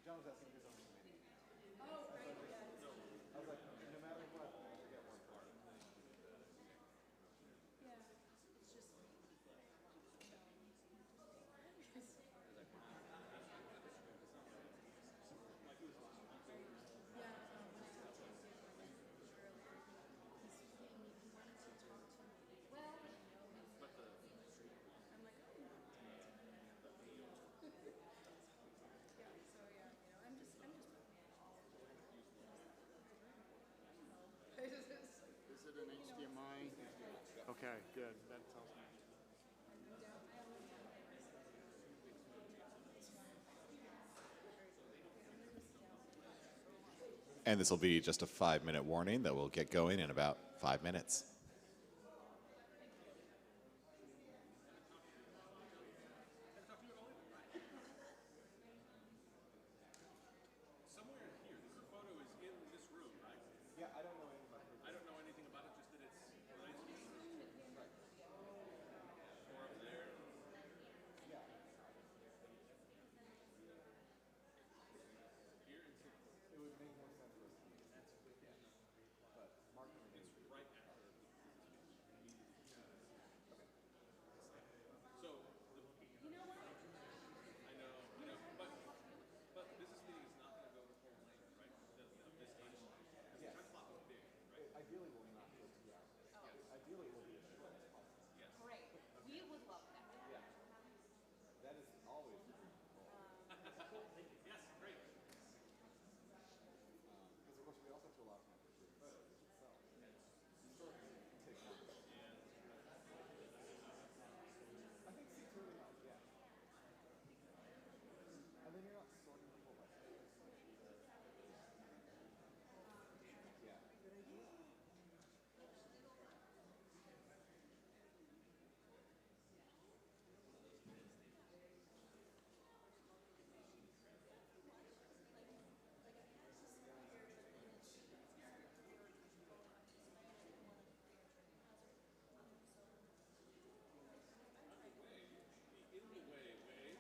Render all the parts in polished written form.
John was asking if there's something. Oh, right. I was like, no matter what, I get one part. Yeah, it's just, yeah, when I talked to him earlier, he wanted to talk to me. Well, I'm like, oh, no. Yeah, so yeah, I'm just. Is it an HDMI? Okay, good. That tells me. I'm down. I only have And this will be just a 5-minute warning that will get going in about 5 minutes. Somewhere in here, this photo is in this room, right? Yeah, I don't know anything about it. I don't know anything about it, just that it's right or up there. Yeah. Here and here. It would make more sense for us to use that. But Mark It's right after. Okay. So, I know, but business meeting is not going to go the whole length, right? Of this game. Because the time slot was big, right? Ideally, we'll not go 2 hours. Yes. Ideally, it will be as short as possible. Yes. Great. We would love that. Yeah. That is always the dream goal. Yes, great. Because, of course, we also have to allow time for group photos itself. Sure, it takes longer. I think seats really help, yeah. And then you're not sorting people by face. Yeah. In the way. Okay.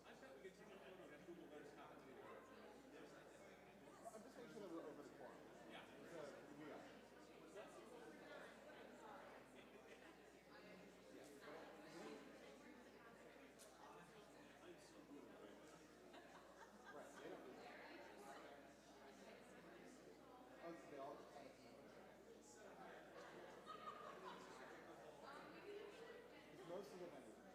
I bet we could take a photo and have Google Lens commentator. I'm just making sure that we're over the quorum. Yeah. So, we are. Right. They don't do that. Oh, they all. Most of them anyway.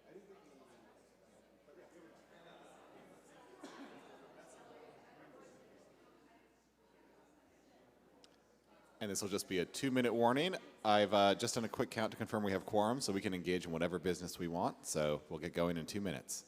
I didn't think you but yeah. And this will just be a 2-minute warning. I've just done a quick count to confirm we have quorum, so we can engage in whatever business we want. So we'll get going in 2 minutes.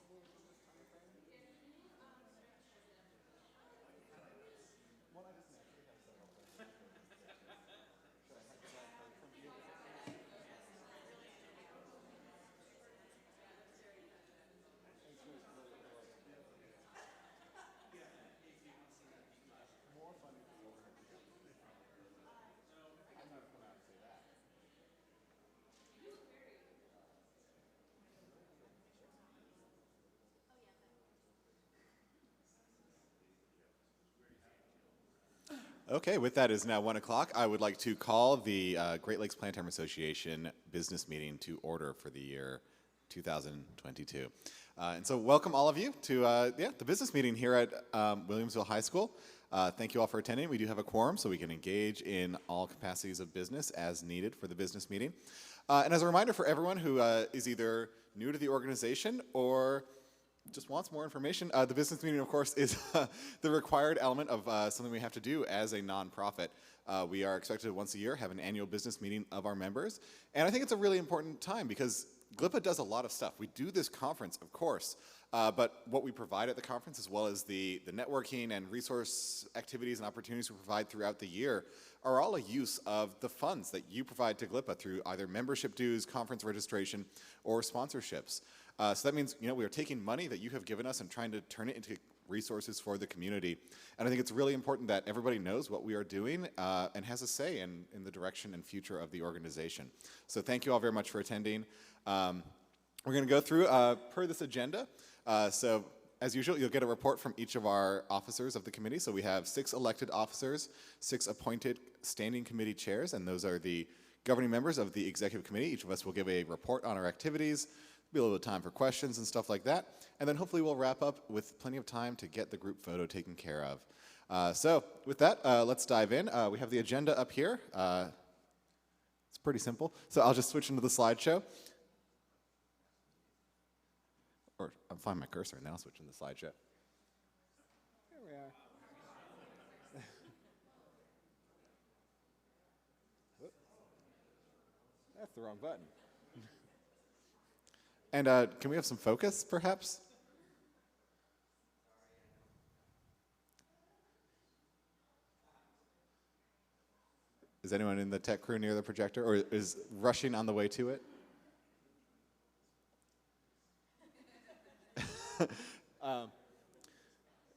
possible within this timeframe? Okay, with that, it is now 1 o'clock. I would like to call the Great Lakes Planetarium Association business meeting to order for the year 2022. And so welcome all of you to the business meeting here at Williamsville High School. Thank you all for attending. We do have a quorum, so we can engage in all capacities of business as needed for the business meeting. And as a reminder for everyone who is either new to the organization or just wants more information, the business meeting, of course, is the required element of something we have to do as a nonprofit. We are expected to once a year have an annual business meeting of our members. And I think it's a really important time because GLPA does a lot of stuff. We do this conference, of course, but what we provide at the conference, as well as the networking and resource activities and opportunities we provide throughout the year, are all a use of the funds that you provide to GLPA through either membership dues, conference registration, or sponsorships. So that means, we are taking money that you have given us and trying to turn it into resources for the community. And I think it's really important that everybody knows what we are doing and has a say in the direction and future of the organization. So thank you all very much for attending. We're going to go through per this agenda. So as usual, you'll get a report from each of our officers of the committee. So we have 6 elected officers, 6 appointed standing committee chairs, and those are the governing members of the executive committee. Each of us will give a report on our activities. Be a little bit of time for questions and stuff like that. And then hopefully we'll wrap up with plenty of time to get the group photo taken care of. So with that, let's dive in. We have the agenda up here. It's pretty simple. So I'll just switch into the slideshow. Or I'll find my cursor and then I'll switch into the slideshow. There we are. Whoop. That's the wrong button. And can we have some focus, perhaps? Is anyone in the tech crew near the projector, or is rushing on the way to it?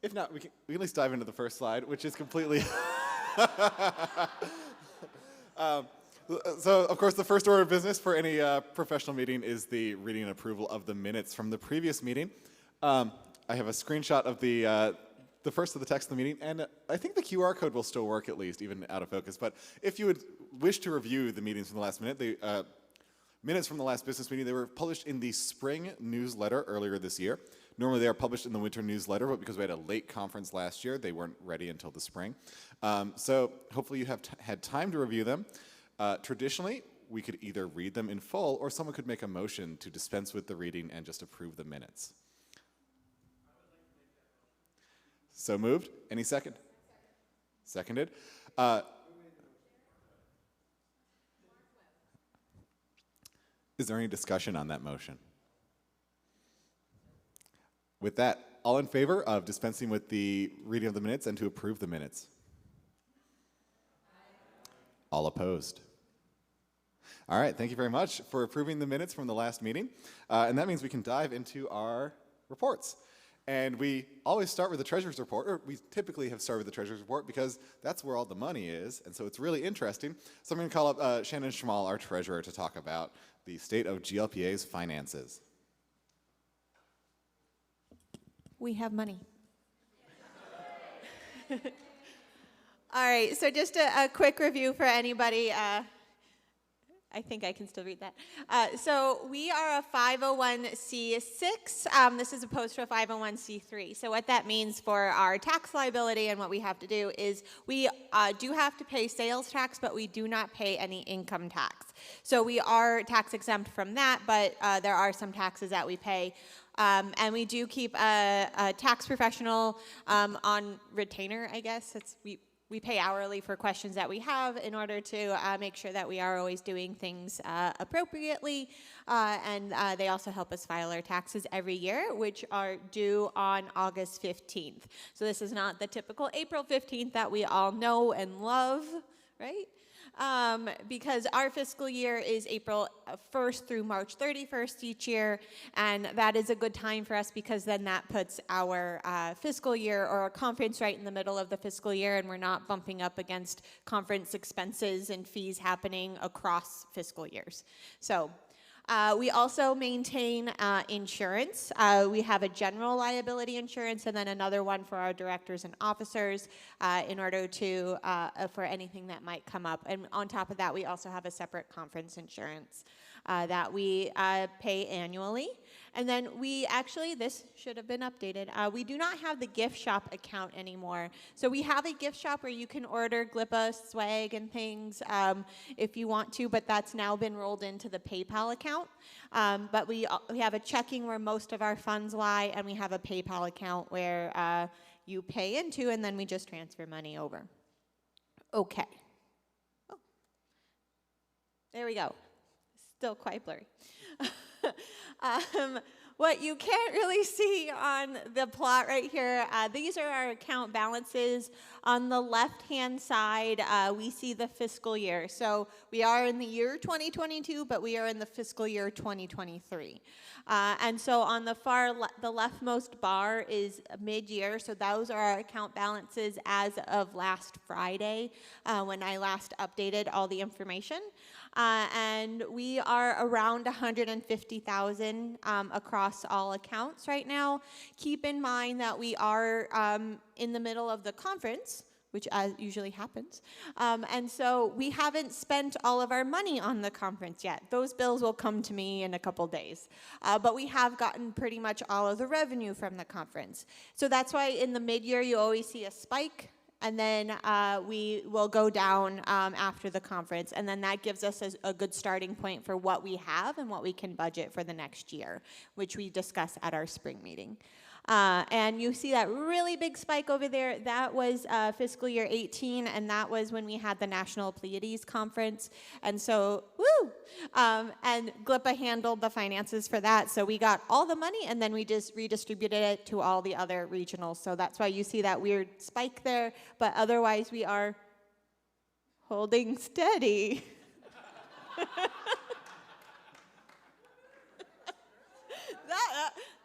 If not, we can at least dive into the first slide, which is completely... So, of course, the first order of business for any professional meeting is the reading and approval of the minutes from the previous meeting. I have a screenshot of the first of the text of the meeting, and I think the QR code will still work at least, even out of focus. But if you would wish to review the meetings from the last minute, the minutes from the last business meeting, they were published in the spring newsletter earlier this year. Normally they are published in the winter newsletter, but because we had a late conference last year, they weren't ready until the spring. So hopefully you have had time to review them. Traditionally, we could either read them in full or someone could make a motion to dispense with the reading and just approve the minutes. So moved. Any second? Seconded. Is there any discussion on that motion? With that, all in favor of dispensing with the reading of the minutes and to approve the minutes? All opposed? All right, thank you very much for approving the minutes from the last meeting. And that means we can dive into our reports. And we always start with the treasurer's report, or we typically have started with the treasurer's report because that's where all the money is, and so it's really interesting. So I'm going to call up Shannon Schmal, our treasurer, to talk about the state of GLPA's finances. We have money. All right, so just a quick review for anybody. I think I can still read that. So we are a 501c6. This is opposed to a 501c3. So what that means for our tax liability and what we have to do is we do have to pay sales tax, but we do not pay any income tax. So we are tax exempt from that, but there are some taxes that we pay. And we do keep a tax professional on retainer, I guess. we pay hourly for questions that we have in order to make sure that we are always doing things appropriately. And they also help us file our taxes every year, which are due on August 15th. So this is not the typical April 15th that we all know and love, right? Because our fiscal year is April 1st through March 31st each year, and that is a good time for us because then that puts our fiscal year or our conference right in the middle of the fiscal year, and we're not bumping up against conference expenses and fees happening across fiscal years. So we also maintain insurance. We have a general liability insurance and then another one for our directors and officers in order to, for anything that might come up. And on top of that, we also have a separate conference insurance that we pay annually. And then we actually, this should have been updated, we do not have the gift shop account anymore. So we have a gift shop where you can order GLPA swag and things if you want to, but that's now been rolled into the PayPal account. But we have a checking where most of our funds lie, and we have a PayPal account where you pay into, and then we just transfer money over. Okay. Oh. There we go. Still quite blurry. What you can't really see on the plot right here, these are our account balances. On the left-hand side, we see the fiscal year. So we are in the year 2022, but we are in the fiscal year 2023. And so on the the leftmost bar is mid-year. So those are our account balances as of last Friday, when I last updated all the information. And we are around 150,000 across all accounts right now. Keep in mind that we are in the middle of the conference, which usually happens. And so we haven't spent all of our money on the conference yet. Those bills will come to me in a couple days. But we have gotten pretty much all of the revenue from the conference. So that's why in the mid-year you always see a spike, and then we will go down after the conference, and then that gives us a good starting point for what we have and what we can budget for the next year, which we discuss at our spring meeting. And you see that really big spike over there. That was fiscal year 18, and that was when we had the National Pleiades Conference. And so, woo! And GLPA handled the finances for that. So we got all the money, and then we just redistributed it to all the other regionals. So that's why you see that weird spike there. But otherwise, we are holding steady.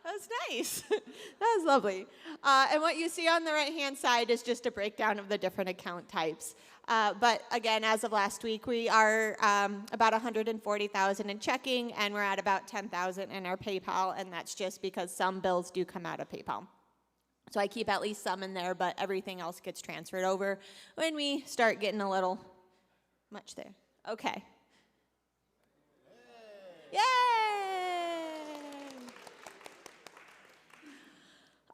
That's nice. That was lovely. And what you see on the right-hand side is just a breakdown of the different account types. But again, as of last week, we are about 140,000 in checking, and we're at about 10,000 in our PayPal, and that's just because some bills do come out of PayPal. So I keep at least some in there, but everything else gets transferred over when we start getting a little much there. Okay. Yay!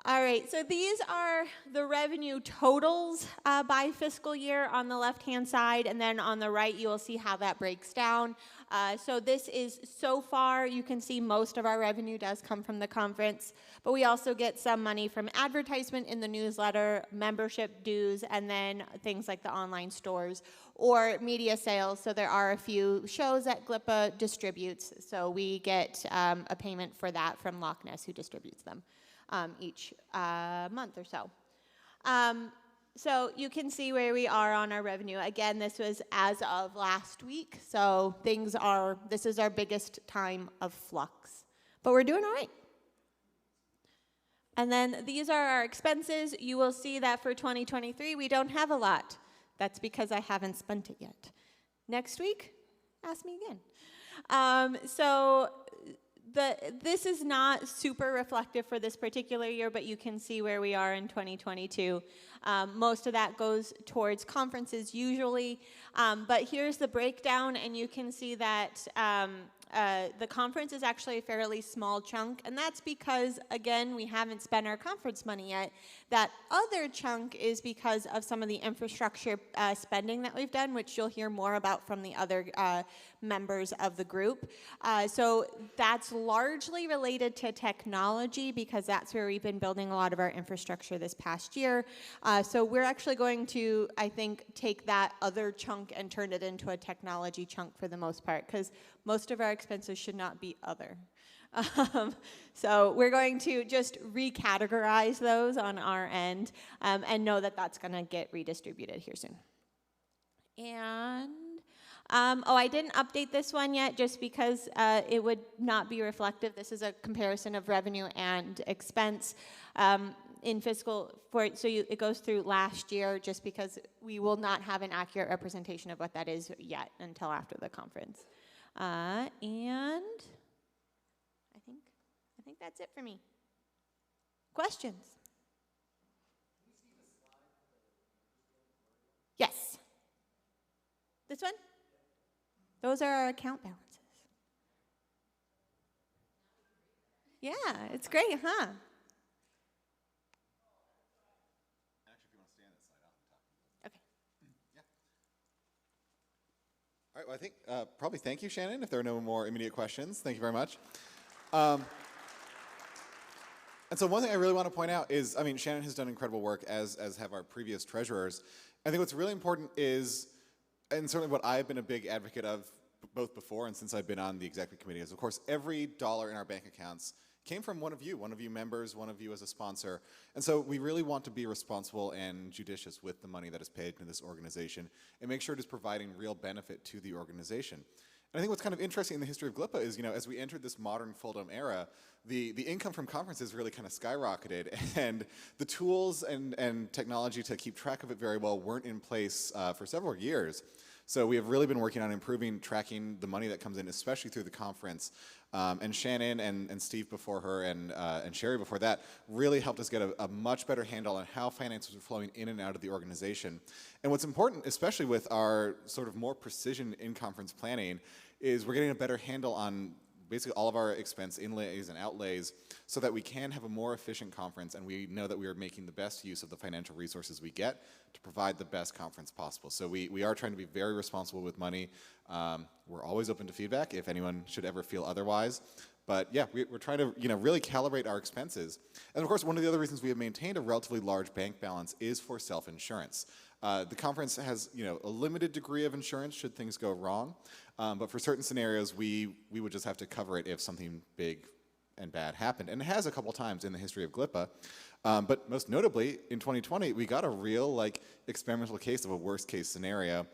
All right, so these are the revenue totals by fiscal year on the left-hand side, and then on the right you will see how that breaks down. So this is so far, you can see most of our revenue does come from the conference, but we also get some money from advertisement in the newsletter, membership dues, and then things like the online stores or media sales. So there are a few shows that GLPA distributes, so we get a payment for that from Loch Ness, who distributes them each month or so. So you can see where we are on our revenue. Again, this was as of last week, so this is our biggest time of flux. But we're doing all right. And then these are our expenses. You will see that for 2023, we don't have a lot. That's because I haven't spent it yet. Next week, ask me again. This is not super reflective for this particular year, but you can see where we are in 2022. Most of that goes towards conferences usually, but here's the breakdown, and you can see that The conference is actually a fairly small chunk, and that's because, again, we haven't spent our conference money yet. That other chunk is because of some of the infrastructure spending that we've done, which you'll hear more about from the other members of the group. So that's largely related to technology, because that's where we've been building a lot of our infrastructure this past year. So we're actually going to, I think, take that other chunk and turn it into a technology chunk for the most part, because most of our expenses should not be other. So we're going to just recategorize those on our end, and know that that's going to get redistributed here soon. And oh, I didn't update this one yet just because it would not be reflective. This is a comparison of revenue and expense in fiscal, it goes through last year, just because we will not have an accurate representation of what that is yet until after the conference. And I think that's it for me. Questions? Yes. This one? Those are our account balances. Yeah, it's great, huh? Okay. All right, well, I think probably thank you, Shannon, if there are no more immediate questions. Thank you very much. And so one thing I really want to point out is, I mean, Shannon has done incredible work, as have our previous treasurers. I think what's really important is, and certainly what I've been a big advocate of both before and since I've been on the executive committee, is, of course, every dollar in our bank accounts came from one of you members, one of you as a sponsor. And so we really want to be responsible and judicious with the money that is paid to this organization and make sure it is providing real benefit to the organization. And I think what's kind of interesting in the history of GLPA is, as we entered this modern full-dome era, the income from conferences really kind of skyrocketed, and the tools and technology to keep track of it very well weren't in place for several years. So we have really been working on improving tracking the money that comes in, especially through the conference. And Shannon and Steve before her and Sherry before that really helped us get a much better handle on how finances are flowing in and out of the organization. And what's important, especially with our sort of more precision in-conference planning, is we're getting a better handle on basically all of our expense inlays and outlays so that we can have a more efficient conference, and we know that we are making the best use of the financial resources we get to provide the best conference possible. So we are trying to be very responsible with money. We're always open to feedback if anyone should ever feel otherwise. But yeah, we're trying to really calibrate our expenses. And of course, one of the other reasons we have maintained a relatively large bank balance is for self-insurance. The conference has a limited degree of insurance should things go wrong, but for certain scenarios we would just have to cover it if something big and bad happened. And it has a couple times in the history of GLPA, but most notably in 2020 we got a real experimental case of a worst case scenario.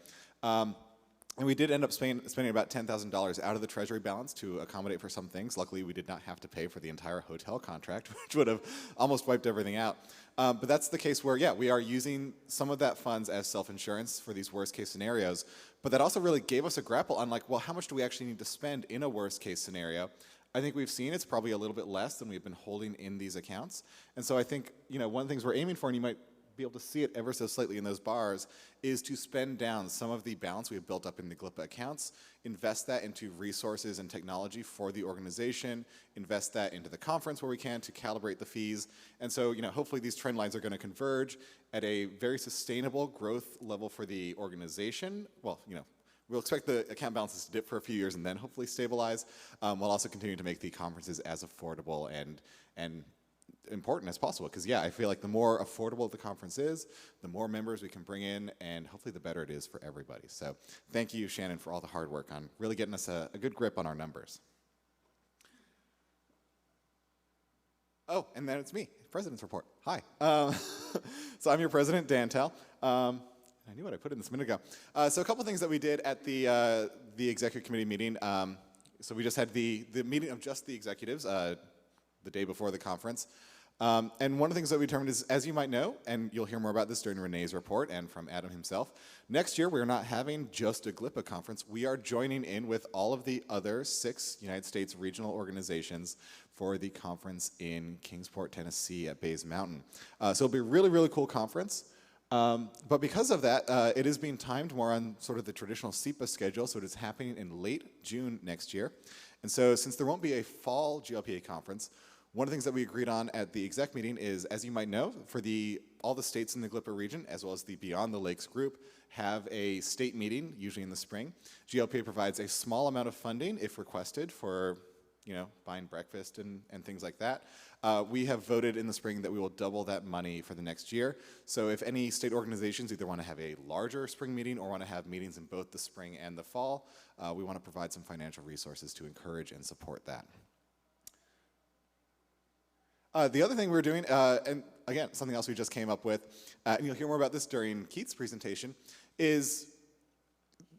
And we did end up spending about $10,000 out of the treasury balance to accommodate for some things. Luckily, we did not have to pay for the entire hotel contract, which would have almost wiped everything out. But that's the case where, yeah, we are using some of that funds as self-insurance for these worst-case scenarios. But that also really gave us a grapple on, well, how much do we actually need to spend in a worst-case scenario? I think we've seen it's probably a little bit less than we've been holding in these accounts. And so I think, one of the things we're aiming for, and you might be able to see it ever so slightly in those bars, is to spend down some of the balance we have built up in the GLPA accounts, invest that into resources and technology for the organization, invest that into the conference where we can to calibrate the fees. And so, hopefully these trend lines are going to converge at a very sustainable growth level for the organization. Well, we'll expect the account balances to dip for a few years and then hopefully stabilize, while also continuing to make the conferences as affordable and important as possible. Because yeah, I feel like the more affordable the conference is, the more members we can bring in, and hopefully the better it is for everybody. So thank you, Shannon, for all the hard work on really getting us a good grip on our numbers. Oh, and then it's me, President's Report. Hi. So I'm your president, Dan Tell. I knew what I put in this a minute ago. So a couple things that we did at the executive committee meeting. So we just had the meeting of just the executives the day before the conference. And one of the things that we determined is, as you might know, and you'll hear more about this during Renee's report and from Adam himself, next year we're not having just a GLPA conference. We are joining in with all of the other 6 United States regional organizations for the conference in Kingsport, Tennessee at Bays Mountain. So it'll be a really, really cool conference. But because of that, it is being timed more on sort of the traditional SEPA schedule, so it is happening in late June next year. And so since there won't be a fall GLPA conference, one of the things that we agreed on at the exec meeting is, as you might know, for all the states in the GLPA region, as well as the Beyond the Lakes group, have a state meeting, usually in the spring. GLPA provides a small amount of funding, if requested, for buying breakfast and things like that. We have voted in the spring that we will double that money for the next year. So if any state organizations either want to have a larger spring meeting or want to have meetings in both the spring and the fall, we want to provide some financial resources to encourage and support that. The other thing we're doing, and again, something else we just came up with, and you'll hear more about this during Keith's presentation, is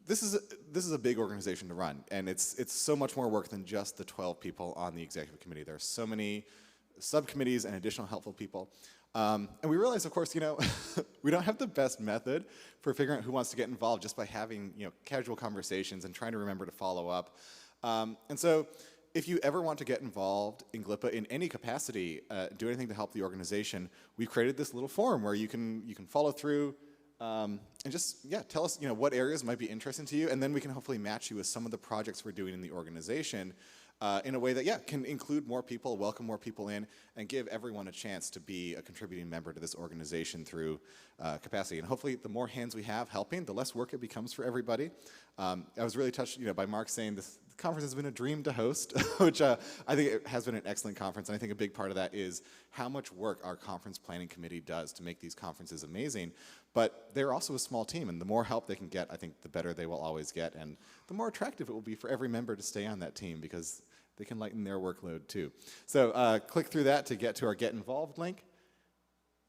this is a big organization to run, and it's so much more work than just the 12 people on the executive committee. There are so many subcommittees and additional helpful people. And we realize, of course, we don't have the best method for figuring out who wants to get involved just by having casual conversations and trying to remember to follow up. And so if you ever want to get involved in GLPA in any capacity, do anything to help the organization, we've created this little forum where you can follow through and just, tell us what areas might be interesting to you, and then we can hopefully match you with some of the projects we're doing in the organization in a way that, can include more people, welcome more people in, and give everyone a chance to be a contributing member to this organization through capacity. And hopefully the more hands we have helping, the less work it becomes for everybody. I was really touched by Mark saying this conference has been a dream to host, which I think it has been an excellent conference, and I think a big part of that is how much work our conference planning committee does to make these conferences amazing. But they're also a small team, and the more help they can get, I think the better they will always get, and the more attractive it will be for every member to stay on that team, because they can lighten their workload too. So click through that to get to our Get Involved link.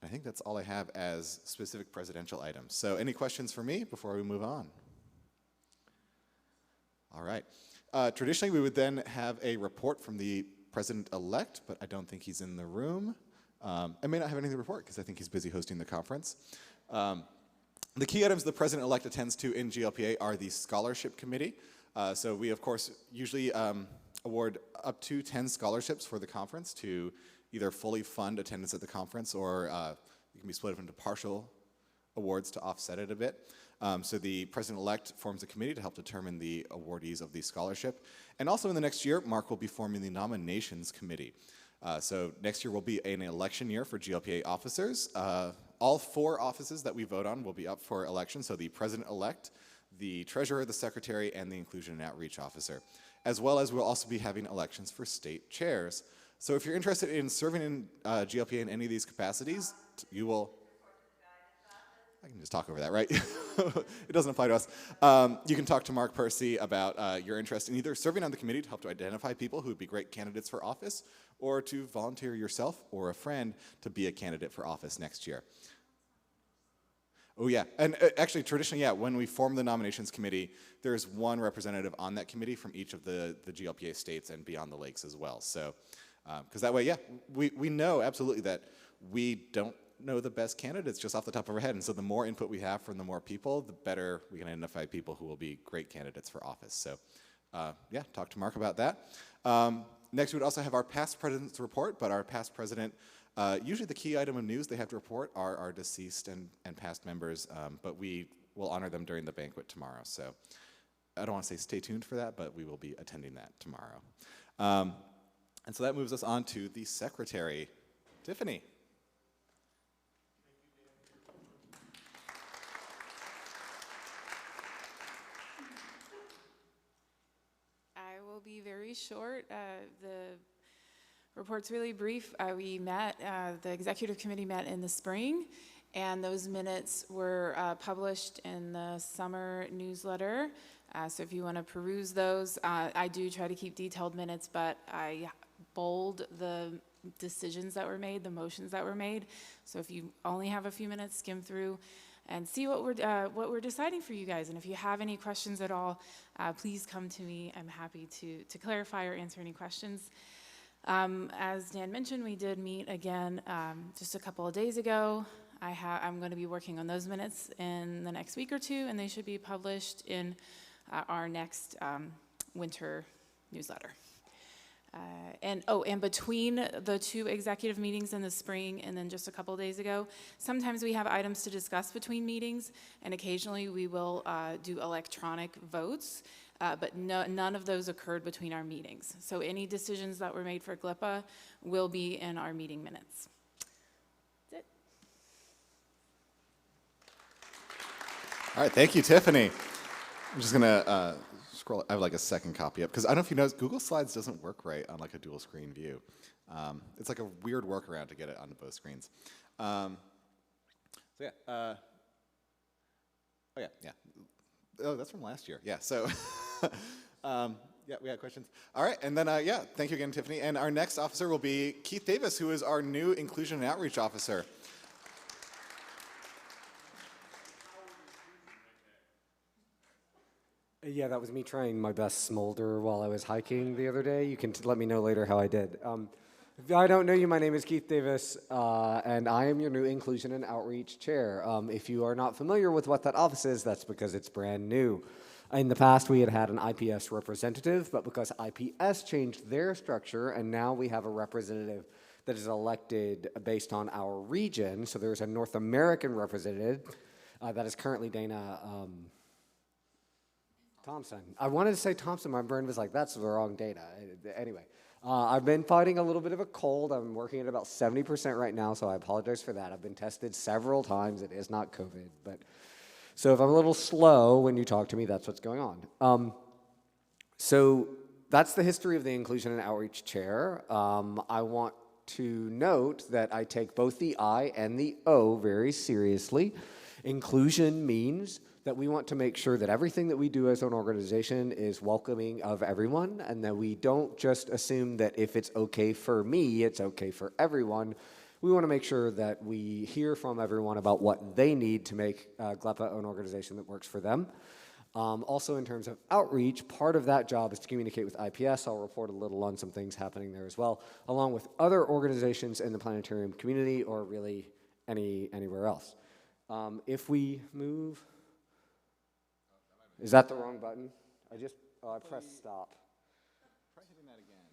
I think that's all I have as specific presidential items. So any questions for me before we move on? All right. Traditionally, we would then have a report from the president-elect, but I don't think he's in the room. I may not have anything to report because I think he's busy hosting the conference. The key items the president-elect attends to in GLPA are the scholarship committee. So we, of course, usually award up to 10 scholarships for the conference to either fully fund attendance at the conference, or it can be split up into partial awards to offset it a bit. So the president-elect forms a committee to help determine the awardees of the scholarship. And also in the next year, Mark will be forming the nominations committee. So next year will be an election year for GLPA officers. All 4 offices that we vote on will be up for election. So the president-elect, the treasurer, the secretary, and the inclusion and outreach officer. As well as we'll also be having elections for state chairs. So if you're interested in serving in GLPA in any of these capacities, you will... I can just talk over that, right? It doesn't apply to us. You can talk to Mark Percy about your interest in either serving on the committee to help to identify people who would be great candidates for office, or to volunteer yourself or a friend to be a candidate for office next year. Oh yeah, and actually traditionally, when we form the nominations committee, there's one representative on that committee from each of the GLPA states and Beyond the Lakes as well. So, because that way, we know absolutely that we don't know the best candidates just off the top of our head, and so the more input we have from the more people, the better we can identify people who will be great candidates for office. So talk to Mark about that. Next, we would also have our past president's report, but our past president, usually the key item of news they have to report are our deceased and past members, but we will honor them during the banquet tomorrow. So I don't want to say stay tuned for that, but we will be attending that tomorrow. And so that moves us on to the secretary, Tiffany. Be very short. The report's really brief. We met, the executive committee met in the spring, and those minutes were published in the summer newsletter. So if you want to peruse those, I do try to keep detailed minutes, but I bold the decisions that were made, the motions that were made. So if you only have a few minutes, skim through and see what we're deciding for you guys. And if you have any questions at all, please come to me. I'm happy to clarify or answer any questions. As Dan mentioned, we did meet again just a couple of days ago. I'm going to be working on those minutes in the next week or two, and they should be published in our next winter newsletter. And between the 2 executive meetings in the spring and then just a couple days ago, sometimes we have items to discuss between meetings, and occasionally we will do electronic votes. but none of those occurred between our meetings. So any decisions that were made for GLPA will be in our meeting minutes. That's it. All right, thank you, Tiffany. I'm just gonna scroll. I have like a second copy up because I don't know if you noticed, Google Slides doesn't work right on like a dual screen view. It's like a weird workaround to get it onto both screens. So yeah. Oh yeah. Oh, that's from last year. Yeah. So yeah, we had questions. All right, and then yeah, thank you again, Tiffany. And our next officer will be Keith Davis, who is our new Inclusion and Outreach Officer. Yeah, that was me trying my best smolder while I was hiking the other day. You can let me know later how I did. If I don't know you, my name is Keith Davis, and I am your new Inclusion and Outreach Chair. If you are not familiar with what that office is, that's because it's brand new. In the past, we had an IPS representative, but because IPS changed their structure, and now we have a representative that is elected based on our region, so there's a North American representative that is currently Dana Thompson. I wanted to say Thompson. My brain was like, that's the wrong data. Anyway, I've been fighting a little bit of a cold. I'm working at about 70% right now, so I apologize for that. I've been tested several times. It is not COVID. But so if I'm a little slow when you talk to me, that's what's going on. So that's the history of the Inclusion and Outreach Chair. I want to note that I take both the I and the O very seriously. Inclusion means that we want to make sure that everything that we do as an organization is welcoming of everyone, and that we don't just assume that if it's okay for me, it's okay for everyone. We want to make sure that we hear from everyone about what they need to make GLPA an organization that works for them. Also, in terms of outreach, part of that job is to communicate with IPS. I'll report a little on some things happening there as well, along with other organizations in the planetarium community or really anywhere else. If we move... Is that the wrong button? I pressed stop. Try hitting that again.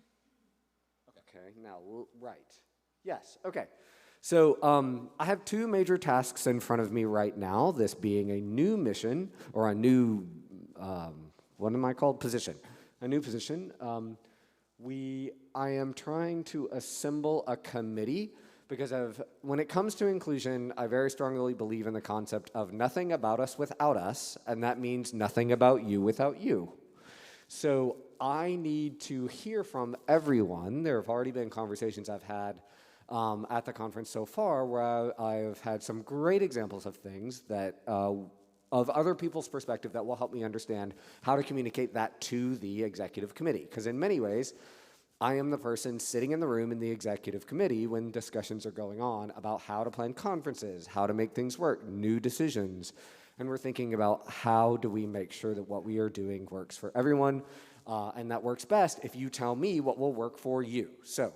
Okay, now, right. Yes, okay. So I have two major tasks in front of me right now, this being a new mission, or a new, what am I called? Position. A new position. I am trying to assemble a committee because when it comes to inclusion, I very strongly believe in the concept of nothing about us without us, and that means nothing about you without you. So I need to hear from everyone. There have already been conversations I've had at the conference so far where I've had some great examples of things that of other people's perspective that will help me understand how to communicate that to the executive committee. Because in many ways, I am the person sitting in the room in the executive committee when discussions are going on about how to plan conferences, how to make things work, new decisions. And we're thinking about how do we make sure that what we are doing works for everyone, and that works best if you tell me what will work for you. So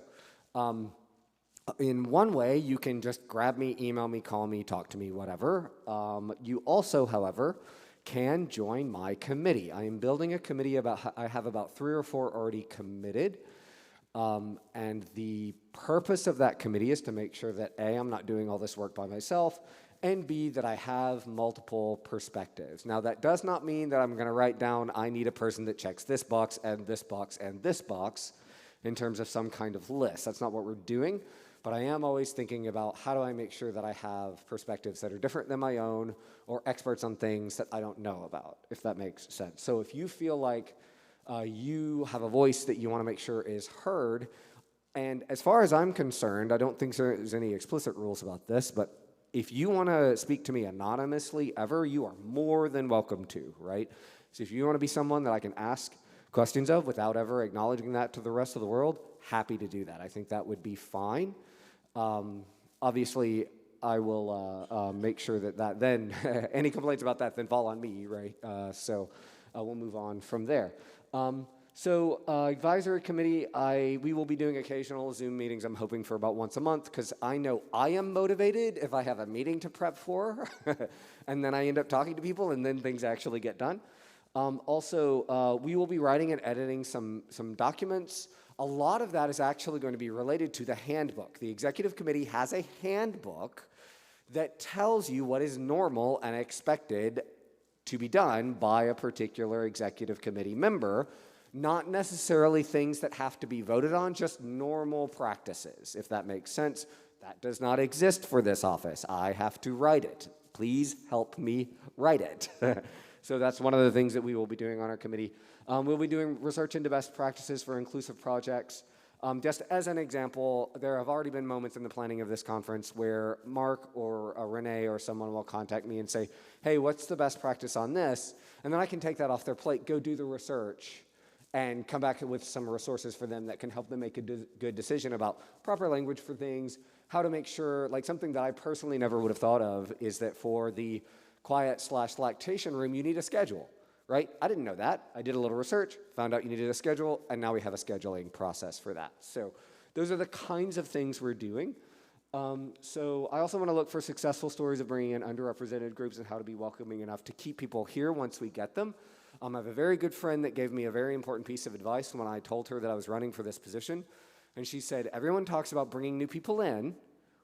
in one way, you can just grab me, email me, call me, talk to me, whatever. You also, however, can join my committee. I am building a committee. I have about 3 or 4 already committed. And the purpose of that committee is to make sure that A, I'm not doing all this work by myself, and B, that I have multiple perspectives. Now, that does not mean that I'm going to write down, I need a person that checks this box and this box and this box in terms of some kind of list. That's not what we're doing, but I am always thinking about how do I make sure that I have perspectives that are different than my own or experts on things that I don't know about, if that makes sense. So if you feel like you have a voice that you want to make sure is heard. And as far as I'm concerned, I don't think there's any explicit rules about this, but if you want to speak to me anonymously ever, you are more than welcome to, right? So if you want to be someone that I can ask questions of without ever acknowledging that to the rest of the world, happy to do that. I think that would be fine. Obviously, I will make sure that then, any complaints about that then fall on me, right? So we'll move on from there. Advisory committee, we will be doing occasional Zoom meetings, I'm hoping for about once a month, because I know I am motivated if I have a meeting to prep for, and then I end up talking to people, and then things actually get done. We will be writing and editing some documents. A lot of that is actually going to be related to the handbook. The executive committee has a handbook that tells you what is normal and expected to be done by a particular executive committee member, not necessarily things that have to be voted on, just normal practices, if that makes sense. That does not exist for this office. I have to write it. Please help me write it. So that's one of the things that we will be doing on our committee. We'll be doing research into best practices for inclusive projects. Just as an example, there have already been moments in the planning of this conference where Mark or Renee or someone will contact me and say, hey, what's the best practice on this? And then I can take that off their plate, go do the research, and come back with some resources for them that can help them make a good decision about proper language for things, how to make sure, like something that I personally never would have thought of is that for the quiet/lactation room, you need a schedule, right? I didn't know that. I did a little research, found out you needed a schedule, and now we have a scheduling process for that. So those are the kinds of things we're doing. So I also want to look for successful stories of bringing in underrepresented groups and how to be welcoming enough to keep people here once we get them. I have a very good friend that gave me a very important piece of advice when I told her that I was running for this position. And she said, everyone talks about bringing new people in.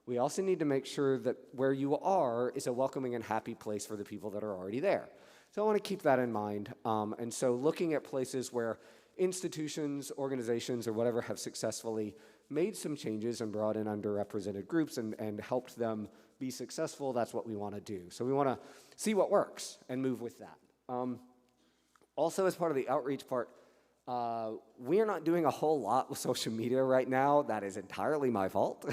We also need to make sure that where you are is a welcoming and happy place for the people that are already there. So I want to keep that in mind. And so looking at places where institutions, organizations, or whatever have successfully made some changes and brought in underrepresented groups and helped them be successful, that's what we want to do. So we want to see what works and move with that. Also, as part of the outreach part, we are not doing a whole lot with social media right now. That is entirely my fault.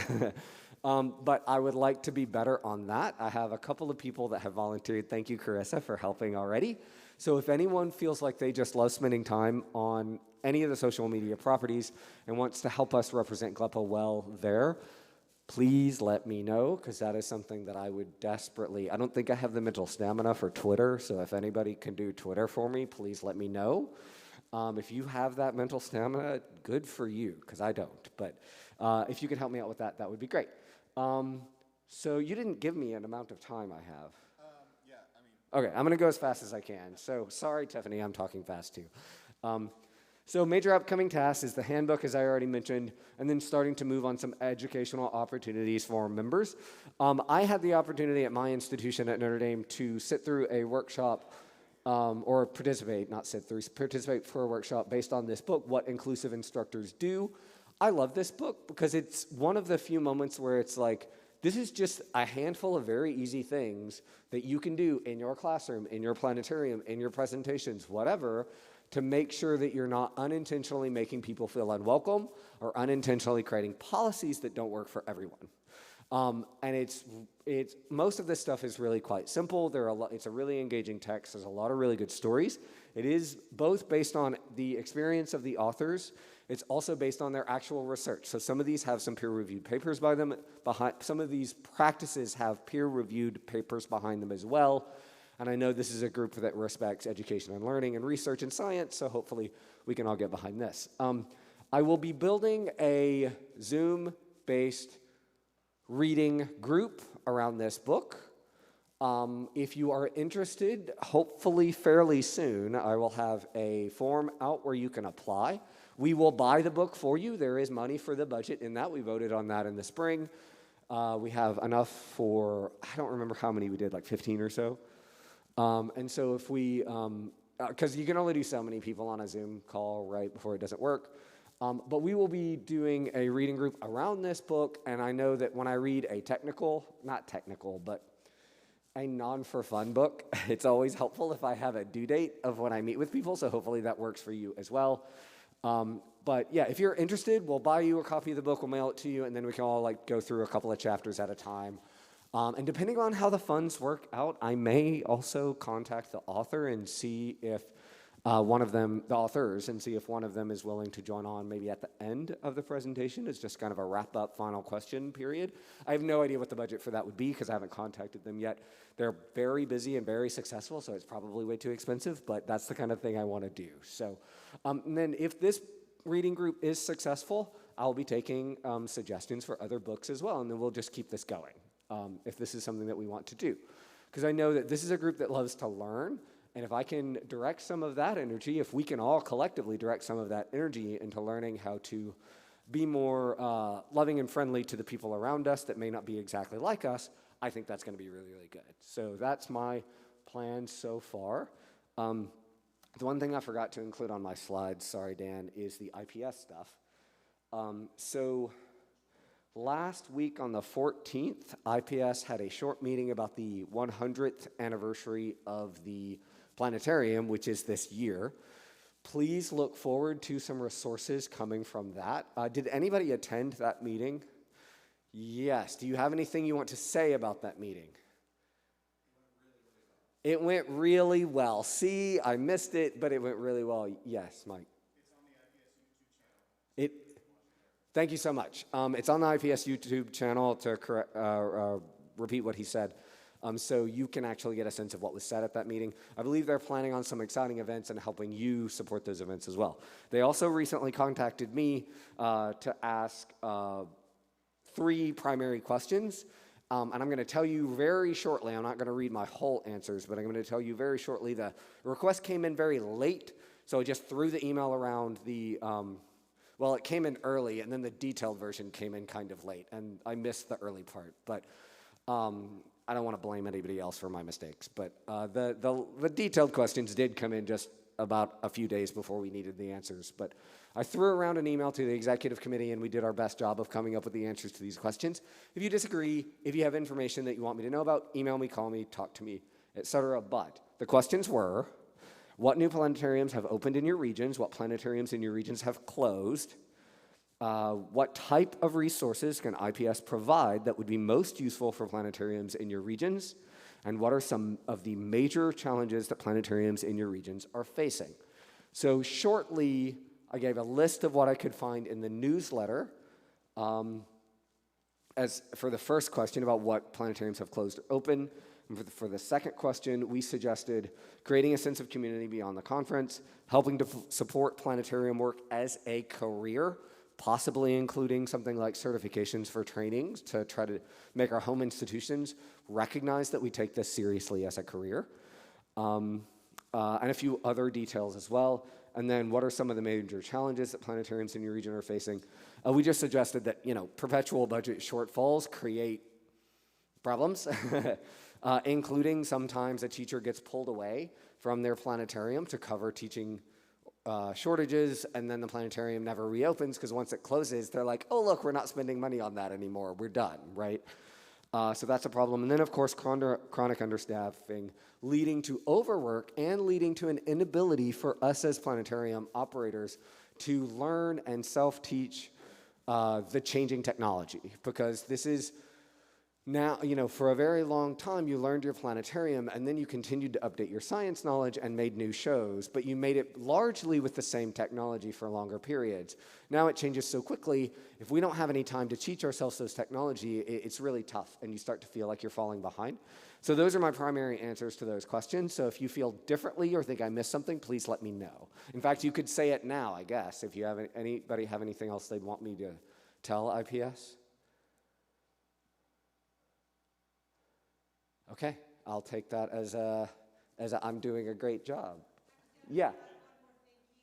But I would like to be better on that. I have a couple of people that have volunteered. Thank you, Carissa, for helping already. So if anyone feels like they just love spending time on any of the social media properties and wants to help us represent GLPA well there, please let me know, because that is something that I would desperately, I don't think I have the mental stamina for Twitter, so if anybody can do Twitter for me, please let me know. If you have that mental stamina, good for you, because I don't. But if you can help me out with that, that would be great. So you didn't give me an amount of time I have. Okay, I'm going to go as fast as I can. So sorry, Tiffany, I'm talking fast too. So major upcoming tasks is the handbook, as I already mentioned, and then starting to move on some educational opportunities for members. I had the opportunity at my institution at Notre Dame to sit through a workshop or participate, not sit through, participate for a workshop based on this book, What Inclusive Instructors Do. I love this book because it's one of the few moments where it's like, this is just a handful of very easy things that you can do in your classroom, in your planetarium, in your presentations, whatever, to make sure that you're not unintentionally making people feel unwelcome or unintentionally creating policies that don't work for everyone. And it's most of this stuff is really quite simple. It's a really engaging text. There's a lot of really good stories. It is both based on the experience of the authors. It's also based on their actual research. So some of these have some peer-reviewed papers by them. Some of these practices have peer-reviewed papers behind them as well. And I know this is a group that respects education and learning and research and science, so hopefully we can all get behind this. I will be building a Zoom-based reading group around this book. If you are interested, hopefully fairly soon, I will have a form out where you can apply. We will buy the book for you. There is money for the budget in that. We voted on that in the spring. We have enough for, I don't remember how many we did, like 15 or so. And so if we, because you can only do so many people on a Zoom call right before it doesn't work. But we will be doing a reading group around this book, and I know that when I read a not technical, but a non-for-fun book, it's always helpful if I have a due date of when I meet with people, so hopefully that works for you as well. But yeah, if you're interested, we'll buy you a copy of the book, we'll mail it to you, and then we can all go through a couple of chapters at a time. And depending on how the funds work out, I may also contact the author and see if the authors, and see if one of them is willing to join on maybe at the end of the presentation. It's just kind of a wrap-up final question period. I have no idea what the budget for that would be because I haven't contacted them yet. They're very busy and very successful, so it's probably way too expensive, but that's the kind of thing I want to do. So, and then if this reading group is successful, I'll be taking suggestions for other books as well, and then we'll just keep this going if this is something that we want to do. Because I know that this is a group that loves to learn, and if I can direct some of that energy, if we can all collectively direct some of that energy into learning how to be more loving and friendly to the people around us that may not be exactly like us, I think that's going to be really, really good. So that's my planned so far. The one thing I forgot to include on my slides, sorry Dan, is the IPS stuff. So last week on the 14th, IPS had a short meeting about the 100th anniversary of the planetarium, which is this year. Please look forward to some resources coming from that. Did anybody attend that meeting? Yes. Do you have anything you want to say about that meeting? It went really well. See, I missed it, but it went really well. Yes, Mike. It's on the IPS YouTube channel. Thank you so much. It's on the IPS YouTube channel to repeat what he said. So you can actually get a sense of what was said at that meeting. I believe they're planning on some exciting events and helping you support those events as well. They also recently contacted me to ask 3 primary questions. And I'm going to tell you very shortly, I'm not going to read my whole answers, but I'm going to tell you very shortly, the request came in very late, so I just threw the email around the, well, it came in early, and then the detailed version came in kind of late, and I missed the early part, but I don't want to blame anybody else for my mistakes, but the detailed questions did come in just about a few days before we needed the answers, but I threw around an email to the executive committee and we did our best job of coming up with the answers to these questions. If you disagree, if you have information that you want me to know about, email me, call me, talk to me, etc. But the questions were, what new planetariums have opened in your regions? What planetariums in your regions have closed? What type of resources can IPS provide that would be most useful for planetariums in your regions? And what are some of the major challenges that planetariums in your regions are facing? So shortly, I gave a list of what I could find in the newsletter. As for the first question about what planetariums have closed or open, and for the second question, we suggested creating a sense of community beyond the conference, helping to support planetarium work as a career, possibly including something like certifications for trainings to try to make our home institutions recognize that we take this seriously as a career, and a few other details as well. And then what are some of the major challenges that planetariums in your region are facing? We just suggested that, perpetual budget shortfalls create problems, including sometimes a teacher gets pulled away from their planetarium to cover teaching shortages, and then the planetarium never reopens because once it closes, they're like, oh, look, we're not spending money on that anymore. We're done, right? So that's a problem. And then, of course, chronic understaffing, leading to overwork and leading to an inability for us as planetarium operators to learn and self-teach the changing technology. Because this is now, for a very long time, you learned your planetarium, and then you continued to update your science knowledge and made new shows, but you made it largely with the same technology for longer periods. Now it changes so quickly, if we don't have any time to teach ourselves those technology, it's really tough, and you start to feel like you're falling behind. So those are my primary answers to those questions. So if you feel differently or think I missed something, please let me know. In fact, you could say it now, I guess, if you have anybody have anything else they'd want me to tell IPS. Okay, I'll take that as I'm doing a great job. Yeah.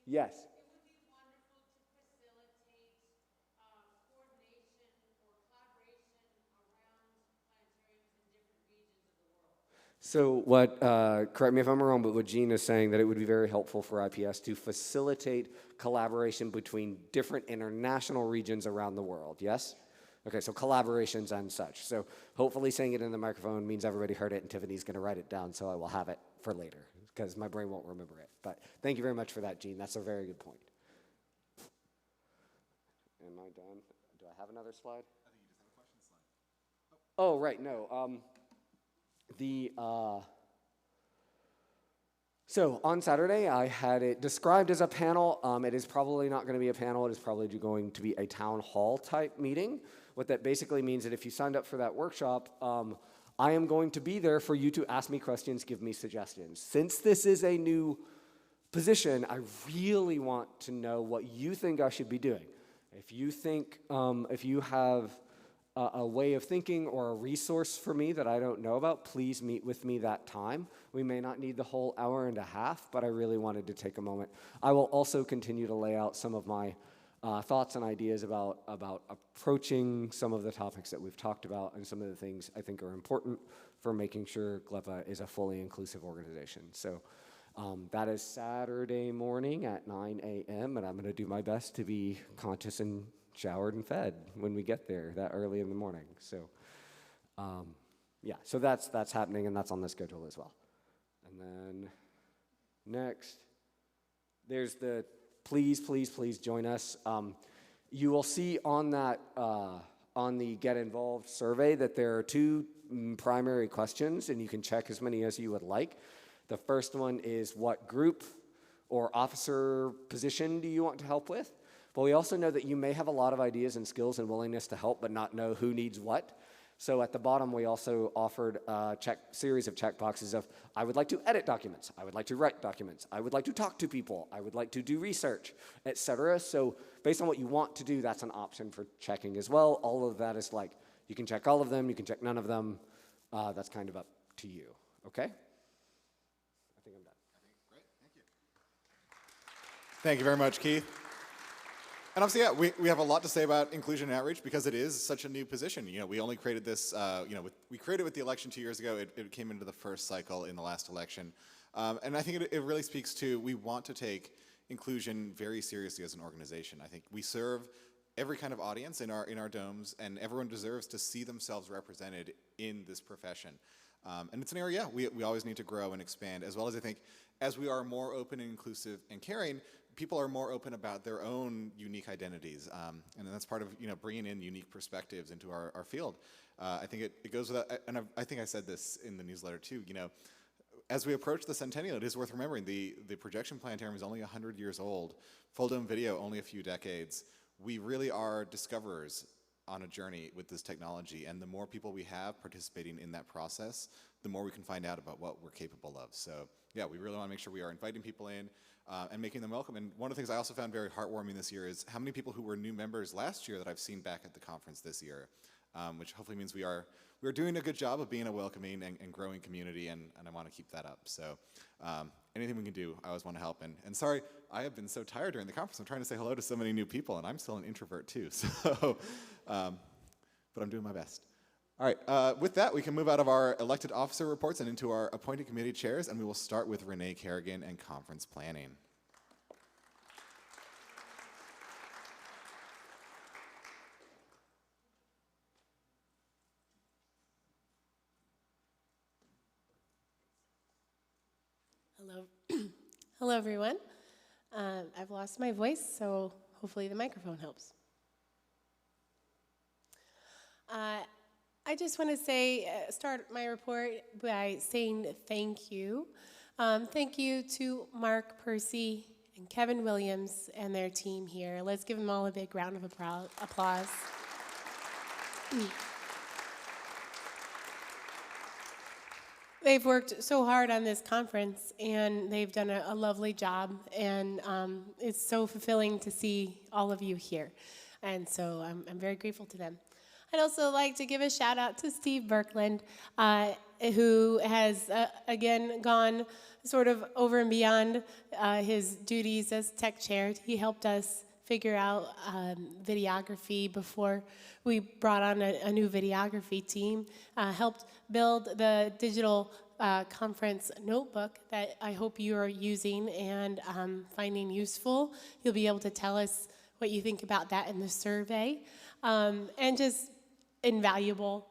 Yes. It would be wonderful to facilitate coordination or collaboration around planetariums in different regions of the world. So correct me if I'm wrong, but what Jean is saying, that it would be very helpful for IPS to facilitate collaboration between different international regions around the world, yes? Okay, so collaborations and such. So hopefully saying it in the microphone means everybody heard it, and Tiffany's going to write it down, so I will have it for later, because my brain won't remember it. But thank you very much for that, Jean. That's a very good point. Am I done? Do I have another slide? I think you just have a question slide. Oh, right, no. So on Saturday, I had it described as a panel. It is probably not going to be a panel. It is probably going to be a town hall type meeting. What that basically means that if you signed up for that workshop, I am going to be there for you to ask me questions, give me suggestions. Since this is a new position, I really want to know what you think I should be doing. If you think, if you have a way of thinking or a resource for me that I don't know about, please meet with me that time. We may not need the whole hour and a half, but I really wanted to take a moment. I will also continue to lay out some of my thoughts and ideas about approaching some of the topics that we've talked about and some of the things I think are important for making sure GLPA is a fully inclusive organization. So that is Saturday morning at 9 a.m., and I'm going to do my best to be conscious and showered and fed when we get there that early in the morning. So yeah, so that's happening, and that's on the schedule as well. And then next, there's the please, please, please join us. You will see on that, on the Get Involved survey that there are two primary questions, and you can check as many as you would like. The first one is, what group or officer position do you want to help with? But we also know that you may have a lot of ideas and skills and willingness to help, but not know who needs what. So at the bottom, we also offered a series of checkboxes of, I would like to edit documents, I would like to write documents, I would like to talk to people, I would like to do research, etc. So based on what you want to do, that's an option for checking as well. All of that is like, you can check all of them, you can check none of them. That's kind of up to you, okay? I think I'm done. Great, thank you. Thank you very much, Keith. And obviously, yeah, we have a lot to say about inclusion and outreach because it is such a new position. You know, we only created this, we created it with the election 2 years ago. It came into the first cycle in the last election. And I think it really speaks to, we want to take inclusion very seriously as an organization. I think we serve every kind of audience in our domes, and everyone deserves to see themselves represented in this profession. And it's an area we always need to grow and expand, as well as I think as we are more open and inclusive and caring, people are more open about their own unique identities, and that's part of bringing in unique perspectives into our field. I think it goes without, and I think I said this in the newsletter too. As we approach the centennial, it is worth remembering the projection planetarium is only 100 years old. Full dome video only a few decades. We really are discoverers on a journey with this technology, and the more people we have participating in that process, the more we can find out about what we're capable of. So yeah, we really want to make sure we are inviting people in and making them welcome. And one of the things I also found very heartwarming this year is how many people who were new members last year that I've seen back at the conference this year, which hopefully means we are doing a good job of being a welcoming and growing community, and I want to keep that up. So anything we can do, I always want to help. And sorry, I have been so tired during the conference. I'm trying to say hello to so many new people, and I'm still an introvert too. So, but I'm doing my best. All right, with that, we can move out of our elected officer reports and into our appointed committee chairs, and we will start with Renee Kerrigan and conference planning. Hello. Hello, everyone. I've lost my voice, so hopefully the microphone helps. I just want to say, start my report by saying thank you. Thank you to Mark Percy and Kevin Williams and their team here. Let's give them all a big round of applause. They've worked so hard on this conference, and they've done a lovely job, and it's so fulfilling to see all of you here. And so I'm very grateful to them. I'd also like to give a shout out to Steve Birkland, who has, again, gone sort of over and beyond his duties as tech chair. He helped us figure out videography before we brought on a new videography team, helped build the digital conference notebook that I hope you are using and finding useful. You'll be able to tell us what you think about that in the survey, and just invaluable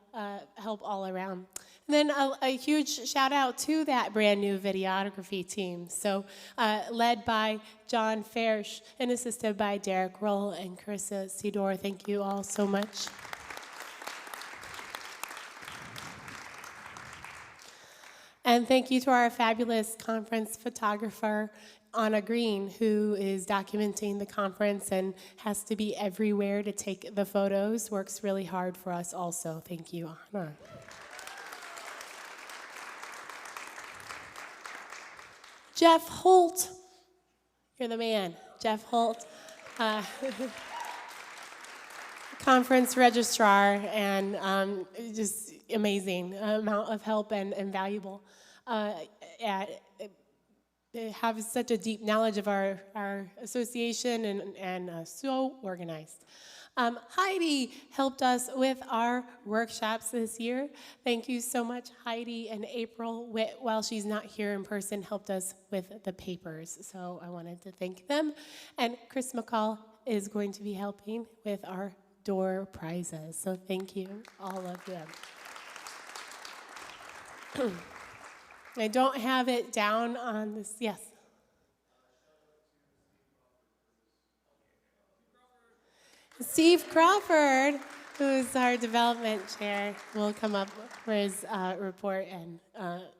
help all around. And then a huge shout out to that brand new videography team. So led by John Fersch and assisted by Derek Roll and Carissa Sidor. Thank you all so much. And thank you to our fabulous conference photographer, Anna Green, who is documenting the conference and has to be everywhere to take the photos. Works really hard for us also. Thank you, Anna. Jeff Holt, you're the man. Jeff Holt, conference registrar, and just amazing amount of help and valuable they have such a deep knowledge of our association and so organized. Heidi helped us with our workshops this year. Thank you so much, Heidi. And April, while she's not here in person, helped us with the papers. So I wanted to thank them. And Chris McCall is going to be helping with our door prizes. So thank you, all of them. I don't have it down on this. Yes. Steve Crawford, who is our development chair, will come up for his report. And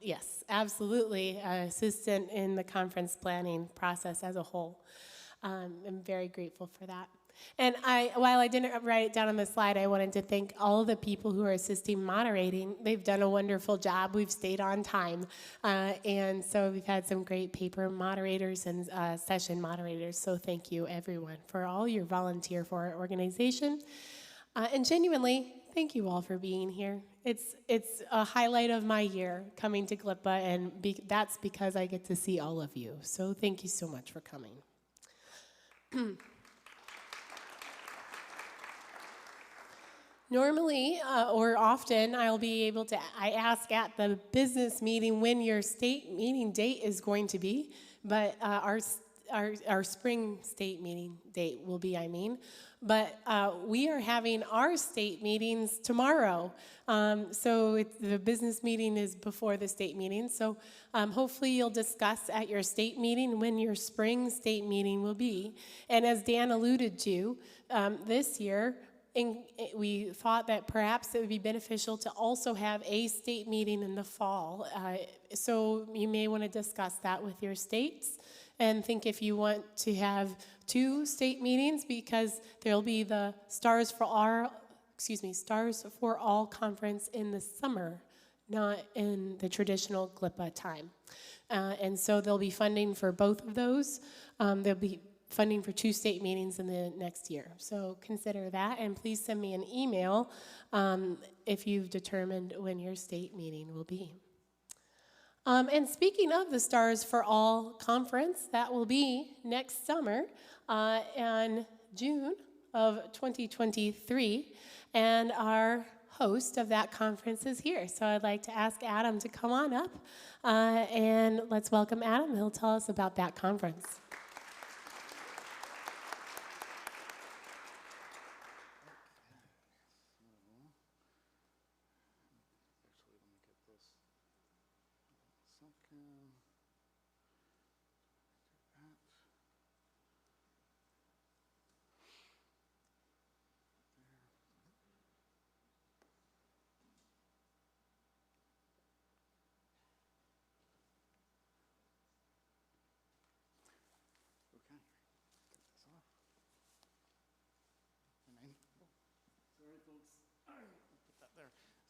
yes, absolutely, assistant in the conference planning process as a whole. I'm very grateful for that. And while I didn't write it down on the slide, I wanted to thank all the people who are assisting moderating. They've done a wonderful job. We've stayed on time. And so we've had some great paper moderators and session moderators. So thank you, everyone, for all your volunteer for our organization. And genuinely, thank you all for being here. It's a highlight of my year coming to GLPA, and that's because I get to see all of you. So thank you so much for coming. Normally, or often, I ask at the business meeting when your state meeting date is going to be, but our spring state meeting date will be, but we are having our state meetings tomorrow. So the business meeting is before the state meeting. So hopefully you'll discuss at your state meeting when your spring state meeting will be. And as Dan alluded to, this year, we thought that perhaps it would be beneficial to also have a state meeting in the fall. So you may want to discuss that with your states and think if you want to have 2 state meetings, because there'll be the Stars for All conference in the summer, not in the traditional GLPA time. And so there'll be funding for both of those. There'll be funding for 2 state meetings in the next year. So consider that, and please send me an email if you've determined when your state meeting will be. And speaking of the Stars for All conference, that will be next summer in June of 2023, and our host of that conference is here. So I'd like to ask Adam to come on up, and let's welcome Adam. He'll tell us about that conference.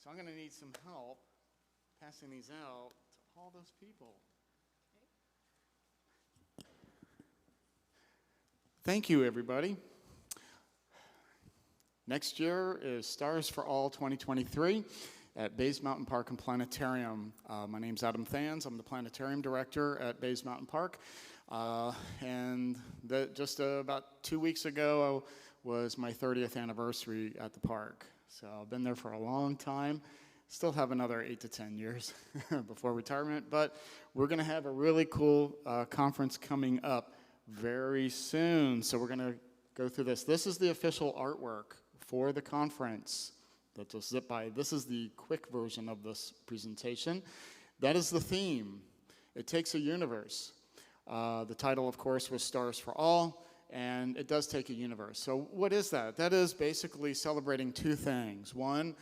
So I'm going to need some help passing these out to all those people. Thank you, everybody. Next year is Stars for All 2023 at Bays Mountain Park and Planetarium. My name's Adam Thans. I'm the Planetarium Director at Bays Mountain Park. And just about 2 weeks ago was my 30th anniversary at the park. So I've been there for a long time. Still have another 8 to 10 years before retirement. But we're going to have a really cool conference coming up very soon. So we're going to go through this. This is the official artwork for the conference that will zip by. This is the quick version of this presentation. That is the theme. It takes a universe. The title, of course, was Stars for All. And it does take a universe. So what is that? That is basically celebrating 2 things. One,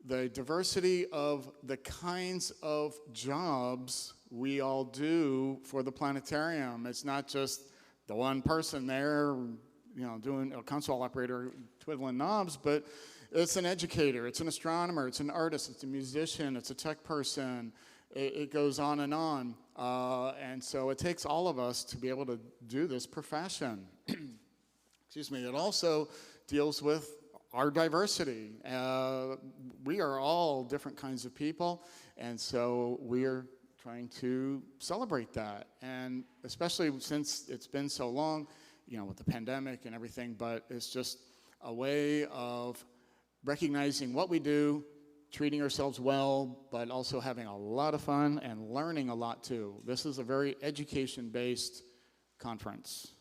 the diversity of the kinds of jobs we all do for the planetarium. It's not just the one person there, doing a console operator twiddling knobs, but it's an educator, it's an astronomer, it's an artist, it's a musician, it's a tech person. It goes on and on. And so it takes all of us to be able to do this profession. Excuse me. It also deals with our diversity. We are all different kinds of people, and so we're trying to celebrate that. And especially since it's been so long, with the pandemic and everything, but it's just a way of recognizing what we do, treating ourselves well, but also having a lot of fun and learning a lot too. This is a very education-based conference.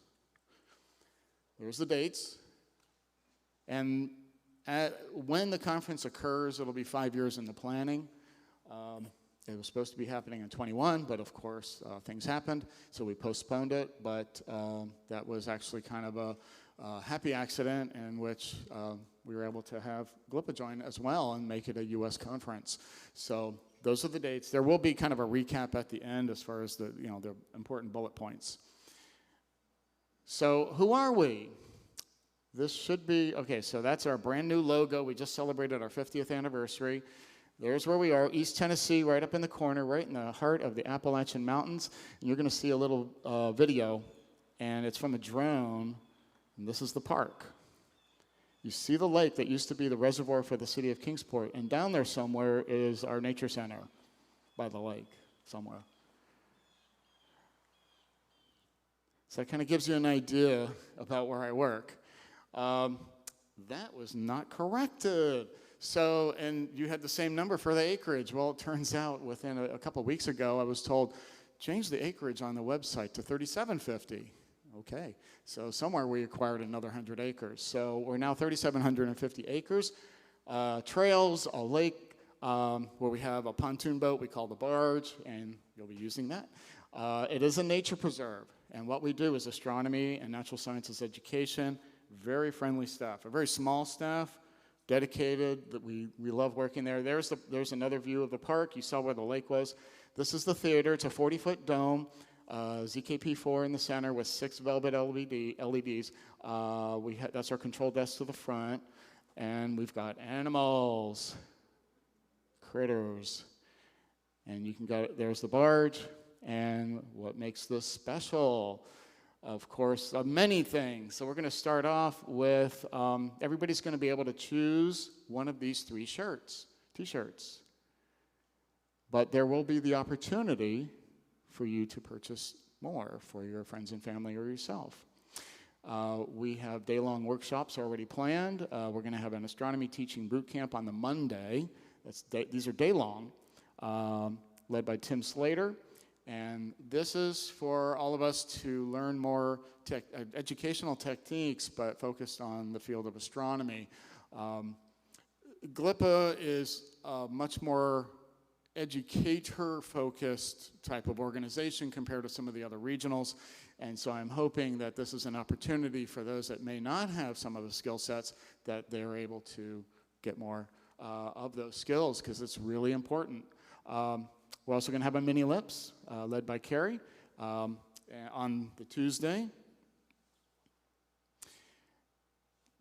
There's the dates. And when the conference occurs, it'll be 5 years in the planning. It was supposed to be happening in 21, but of course things happened, so we postponed it. But that was actually kind of a happy accident in which we were able to have GLPA join as well and make it a U.S. conference. So those are the dates. There will be kind of a recap at the end as far as the important bullet points. So who are we? This should be, okay, so that's our brand new logo. We just celebrated our 50th anniversary. There's where we are, East Tennessee, right up in the corner, right in the heart of the Appalachian Mountains. And you're going to see a little video, and it's from a drone, and this is the park. You see the lake that used to be the reservoir for the city of Kingsport, and down there somewhere is our nature center by the lake somewhere. So that kind of gives you an idea about where I work. That was not corrected. So, and you had the same number for the acreage. Well, it turns out within a couple weeks ago, I was told, change the acreage on the website to 3,750. Okay, so somewhere we acquired another 100 acres. So we're now 3,750 acres. Trails, a lake where we have a pontoon boat we call the barge, and you'll be using that. It is a nature preserve, and what we do is astronomy and natural sciences education, very friendly staff, a very small staff, dedicated, that we love working there. There's another view of the park. You saw where the lake was. This is the theater. It's a 40-foot dome, ZKP4 in the center with 6 velvet LEDs. That's our control desk to the front. And we've got animals, critters. And you can go, there's the barge. And what makes this special? Of course, many things. So we're going to start off with, everybody's going to be able to choose one of these 3 t-shirts. But there will be the opportunity for you to purchase more for your friends and family or yourself. We have day-long workshops already planned. We're going to have an astronomy teaching boot camp on the Monday. These are day-long, led by Tim Slater. And this is for all of us to learn more educational techniques, but focused on the field of astronomy. GLPA is a much more educator-focused type of organization compared to some of the other regionals. And so I'm hoping that this is an opportunity for those that may not have some of the skill sets, that they're able to get more of those skills, because it's really important. We're also going to have a mini LIPS led by Carrie on the Tuesday.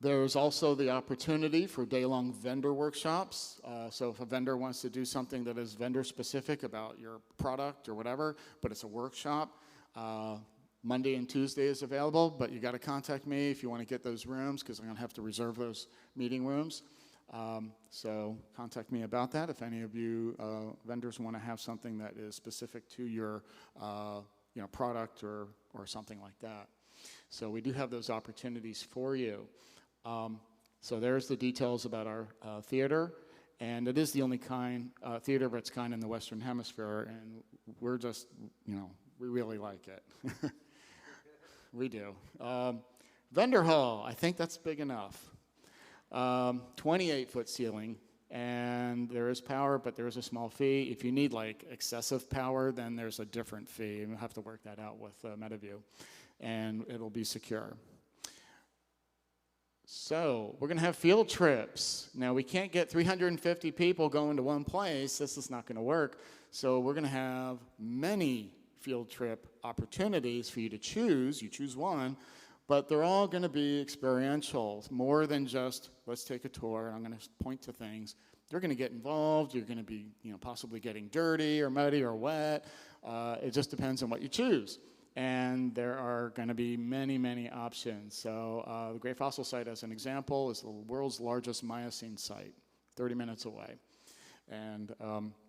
There's also the opportunity for day-long vendor workshops. So if a vendor wants to do something that is vendor-specific about your product or whatever, but it's a workshop, Monday and Tuesday is available, but you got to contact me if you want to get those rooms, because I'm going to have to reserve those meeting rooms. So contact me about that if any of you vendors want to have something that is specific to your product or something like that. So we do have those opportunities for you. So there's the details about our theater, and it is the only theater of its kind in the Western Hemisphere, and we're just, we really like it. We do. Vendor hall, I think that's big enough. 28-foot ceiling, and there is power, but there is a small fee. If you need excessive power, then there's a different fee, and we'll have to work that out with MetaView, and it'll be secure. So we're going to have field trips. Now, we can't get 350 people going to one place. This is not going to work. So we're going to have many field trip opportunities for you to choose. You choose one. But they're all going to be experiential, more than just, let's take a tour, and I'm going to point to things. You're going to get involved. You're going to be, possibly getting dirty or muddy or wet. It just depends on what you choose. And there are going to be many, many options. So the Great Fossil Site, as an example, is the world's largest Miocene site, 30 minutes away. And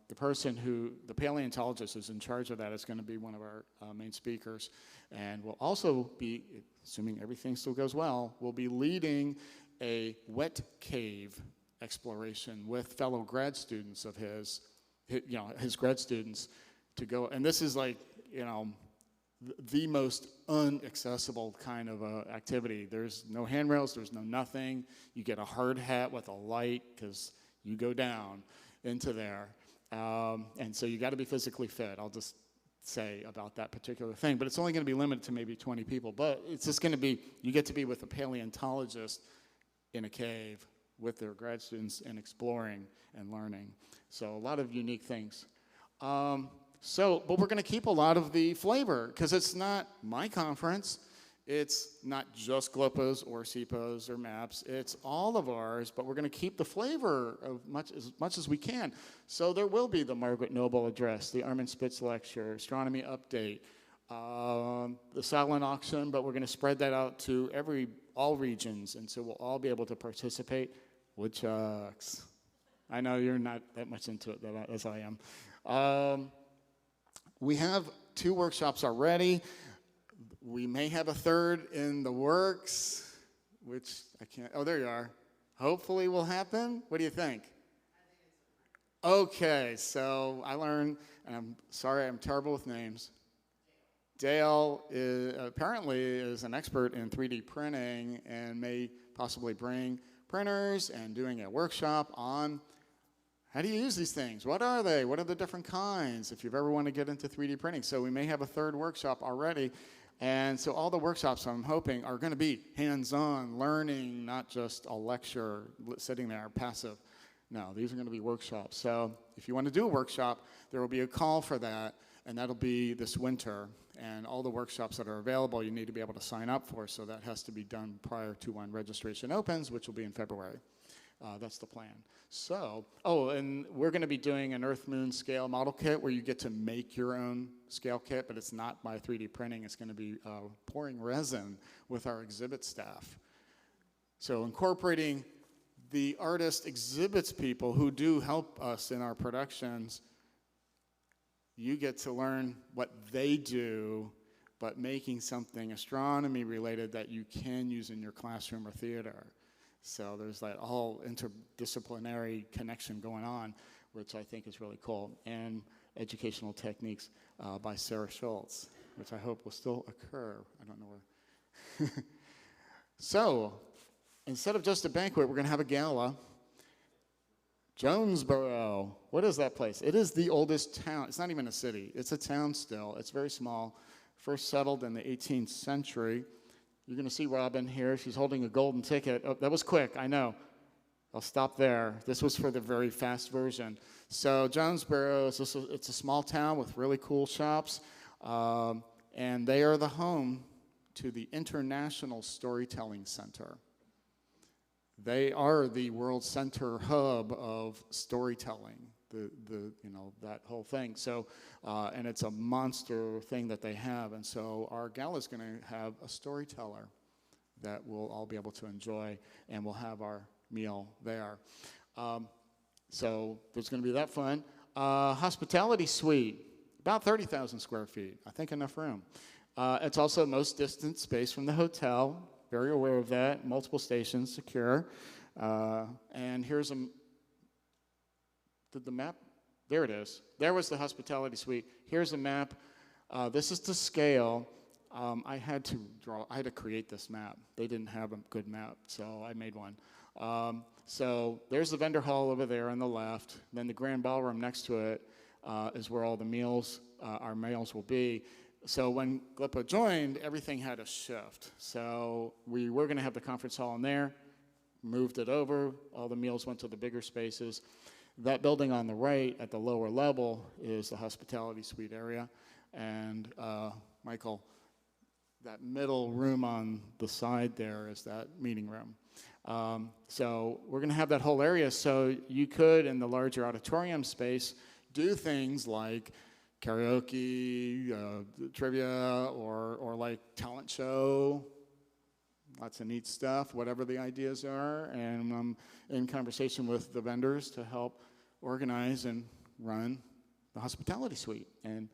the paleontologist who's in charge of that is going to be one of our main speakers, and will also be, assuming everything still goes well, will be leading a wet cave exploration with fellow grad students of his grad students to go. And this is like, the most inaccessible kind of activity. There's no handrails, there's no nothing. You get a hard hat with a light because you go down into there. And so you got to be physically fit. I'll just say about that particular thing. But it's only going to be limited to maybe 20 people. But it's just going to be, you get to be with a paleontologist in a cave with their grad students and exploring and learning. So a lot of unique things. But we're going to keep a lot of the flavor because it's not my conference. It's not just GLPA's or CEPA's or MAP's. It's all of ours, but we're going to keep the flavor of as much as we can. So there will be the Margaret Noble address, the Armin Spitz lecture, astronomy update, the silent auction, but we're going to spread that out to all regions, and so we'll all be able to participate. Woodchucks. I know you're not that much into it as I am. We have 2 workshops already. We may have a third in the works, which I can't, oh, there you are. Hopefully will happen. What do you think? Okay, so I learned, and I'm sorry, I'm terrible with names. Dale apparently is an expert in 3D printing and may possibly bring printers and doing a workshop on how do you use these things? What are they? What are the different kinds? If you've ever want to get into 3D printing. So we may have a third workshop already. And so all the workshops, I'm hoping, are going to be hands-on learning, not just a lecture sitting there passive. No, these are going to be workshops. So if you want to do a workshop, there will be a call for that, and that'll be this winter. And all the workshops that are available, you need to be able to sign up for, so that has to be done prior to when registration opens, which will be in February. That's the plan. So, and we're going to be doing an Earth-Moon scale model kit where you get to make your own scale kit, but it's not by 3D printing. It's going to be pouring resin with our exhibit staff. So incorporating the artist exhibits people who do help us in our productions. You get to learn what they do, but making something astronomy related that you can use in your classroom or theater. So there's that whole interdisciplinary connection going on, which I think is really cool. And educational techniques by Sarah Schultz, which I hope will still occur. I don't know where. So instead of just a banquet, we're going to have a gala. Jonesboro, what is that place? It is the oldest town. It's not even a city. It's a town still. It's very small. First settled in the 18th century. You're going to see Robin here. She's holding a golden ticket. Oh, that was quick, I know. I'll stop there. This was for the very fast version. So Jonesboro, it's a small town with really cool shops, and they are the home to the International Storytelling Center. They are the world center hub of storytelling, that whole thing. So, and it's a monster thing that they have. And so our gala is going to have a storyteller that we'll all be able to enjoy, and we'll have our meal there. So there's going to be that fun. Hospitality suite, about 30,000 square feet. I think enough room. It's also most distant space from the hotel. Very aware of that. Multiple stations, secure. And here's did the map? There it is. There was the hospitality suite. Here's a map. This is to scale. I had to create this map. They didn't have a good map, so I made one. So there's the vendor hall over there on the left. Then the grand ballroom next to it is where all the meals, our meals will be. So when GLPA joined, everything had a shift. So we were going to have the conference hall in there, moved it over. All the meals went to the bigger spaces. That building on the right at the lower level is the hospitality suite area. And Michael, that middle room on the side there is that meeting room. So we're going to have that whole area. So you could, in the larger auditorium space, do things like karaoke, trivia, or like talent show. Lots of neat stuff, whatever the ideas are. And I'm in conversation with the vendors to help organize and run the hospitality suite and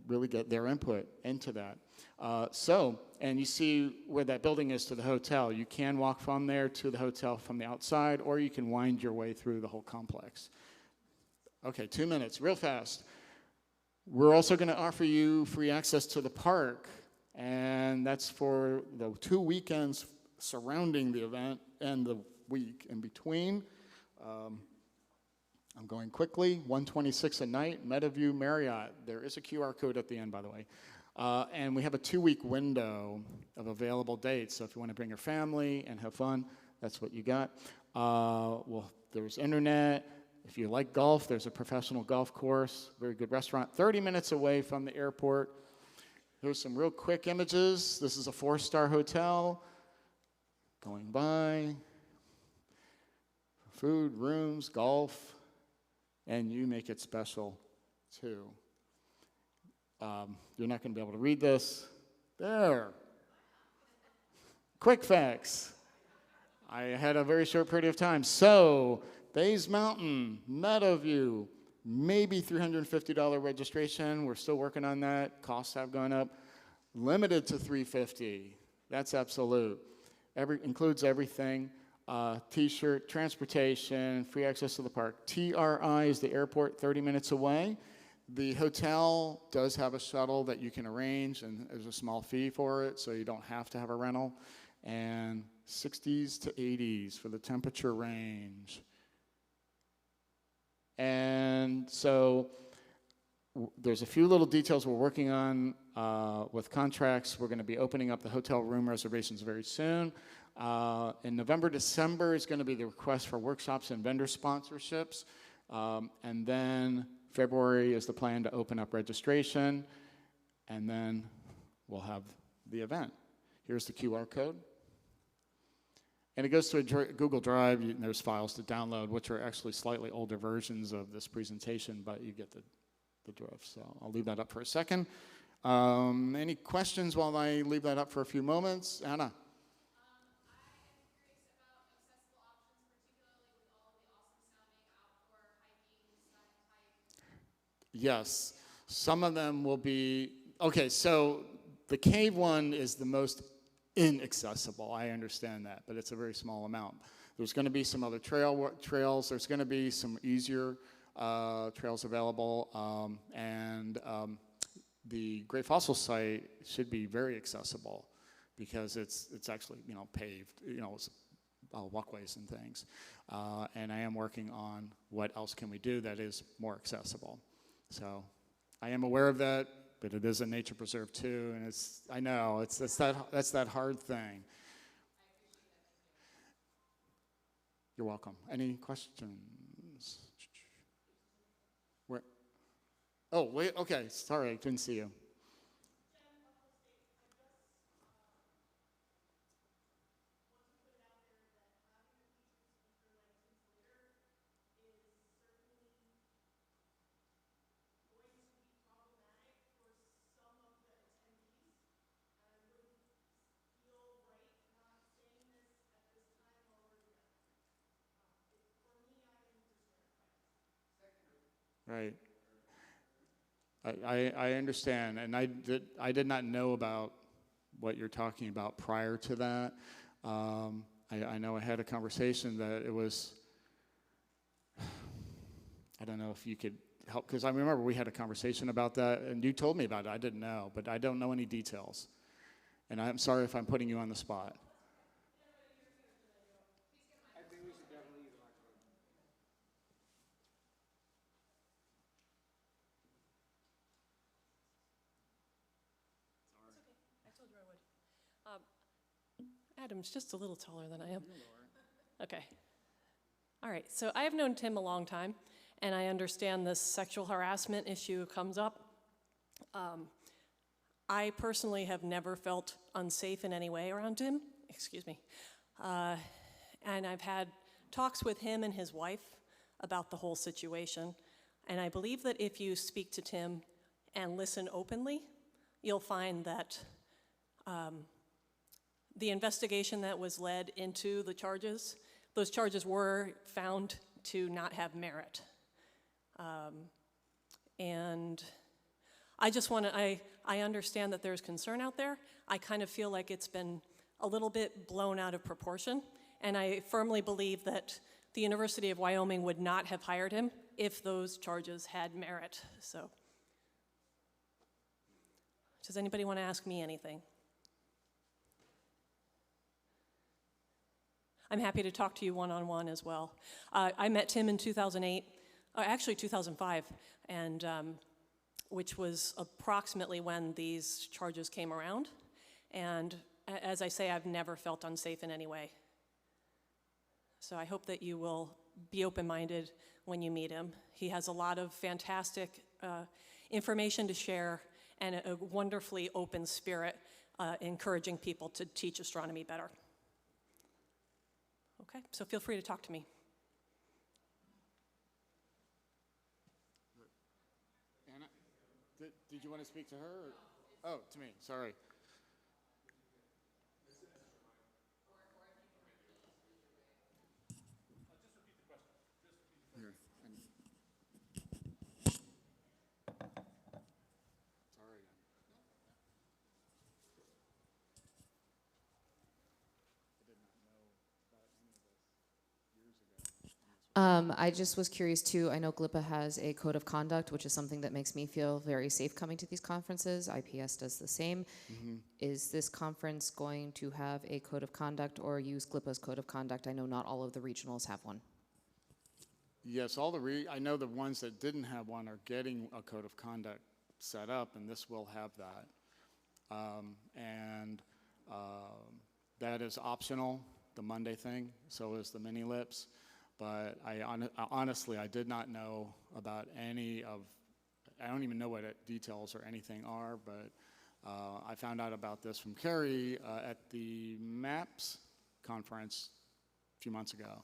really get their input into that. And you see where that building is to the hotel. You can walk from there to the hotel from the outside, or you can wind your way through the whole complex. Okay, 2 minutes, real fast. We're also going to offer you free access to the park, and that's for the 2 weekends surrounding the event and the week in between. I'm going quickly. 126 a night, Meadowview Marriott. There is a QR code at the end, by the way. And we have a 2-week window of available dates. So if you want to bring your family and have fun, that's what you got. Well, there's internet. If you like golf, there's a professional golf course. Very good restaurant. 30 minutes away from the airport. Here's some real quick images. This is a 4-star hotel. Going by. Food, rooms, golf. And you make it special, too. You're not going to be able to read this. There. Quick facts. I had a very short period of time. So, Bays Mountain, Meadowview, maybe $350 registration. We're still working on that. Costs have gone up. Limited to $350. That's absolute. Includes everything. T-shirt, transportation, free access to the park. TRI is the airport, 30 minutes away. The hotel does have a shuttle that you can arrange, and there's a small fee for it, so you don't have to have a rental. And 60s to 80s for the temperature range. And so there's a few little details we're working on with contracts. We're going to be opening up the hotel room reservations very soon. In November, December is going to be the request for workshops and vendor sponsorships. And then February is the plan to open up registration. And then we'll have the event. Here's the QR code. And it goes to a Google Drive. And there's files to download, which are actually slightly older versions of this presentation, but you get the drift. So I'll leave that up for a second. Any questions while I leave that up for a few moments? Anna? Yes, some of them will be, okay, so the cave one is the most inaccessible, I understand that, but it's a very small amount. There's going to be some other trails, there's going to be some easier trails available, and the Great Fossil Site should be very accessible because it's actually, paved, it's, walkways and things. And I am working on what else can we do that is more accessible. So I am aware of that, but it is a nature preserve too, and I know that's that hard thing. You're welcome. Any questions? Where? Oh, wait. Okay. Sorry, I couldn't see you. Right. I understand, and I did not know about what you're talking about prior to that. I know I had a conversation that it was, I don't know if you could help, because I remember we had a conversation about that, and you told me about it. I didn't know, but I don't know any details. And I'm sorry if I'm putting you on the spot. Adam's just a little taller than I am. Okay. All right, so I have known Tim a long time, and I understand this sexual harassment issue comes up. I personally have never felt unsafe in any way around Tim, excuse me. And I've had talks with him and his wife about the whole situation, and I believe that if you speak to Tim and listen openly, you'll find that the investigation that was led into the charges, those charges were found to not have merit. And I just want to, I understand that there's concern out there. I kind of feel like it's been a little bit blown out of proportion. And I firmly believe that the University of Wyoming would not have hired him if those charges had merit. So, does anybody want to ask me anything? I'm happy to talk to you one-on-one as well. I met Tim in 2008, actually 2005, and which was approximately when these charges came around. And as I say, I've never felt unsafe in any way. So I hope that you will be open-minded when you meet him. He has a lot of fantastic information to share and a wonderfully open spirit, encouraging people to teach astronomy better. Okay, so feel free to talk to me. Anna, did you want to speak to her? Or? Oh, to me, sorry. Here, sorry. I just was curious too. I know GLPA has a code of conduct, which is something that makes me feel very safe coming to these conferences. IPS does the same. Mm-hmm. Is this conference going to have a code of conduct or use GLPA's code of conduct? I know not all of the regionals have one. Yes, I know the ones that didn't have one are getting a code of conduct set up, and this will have that. That is optional, the Monday thing, so is the mini lips. But honestly, I did not know about I don't even know what details or anything are, but I found out about this from Carrie at the MAPS conference a few months ago.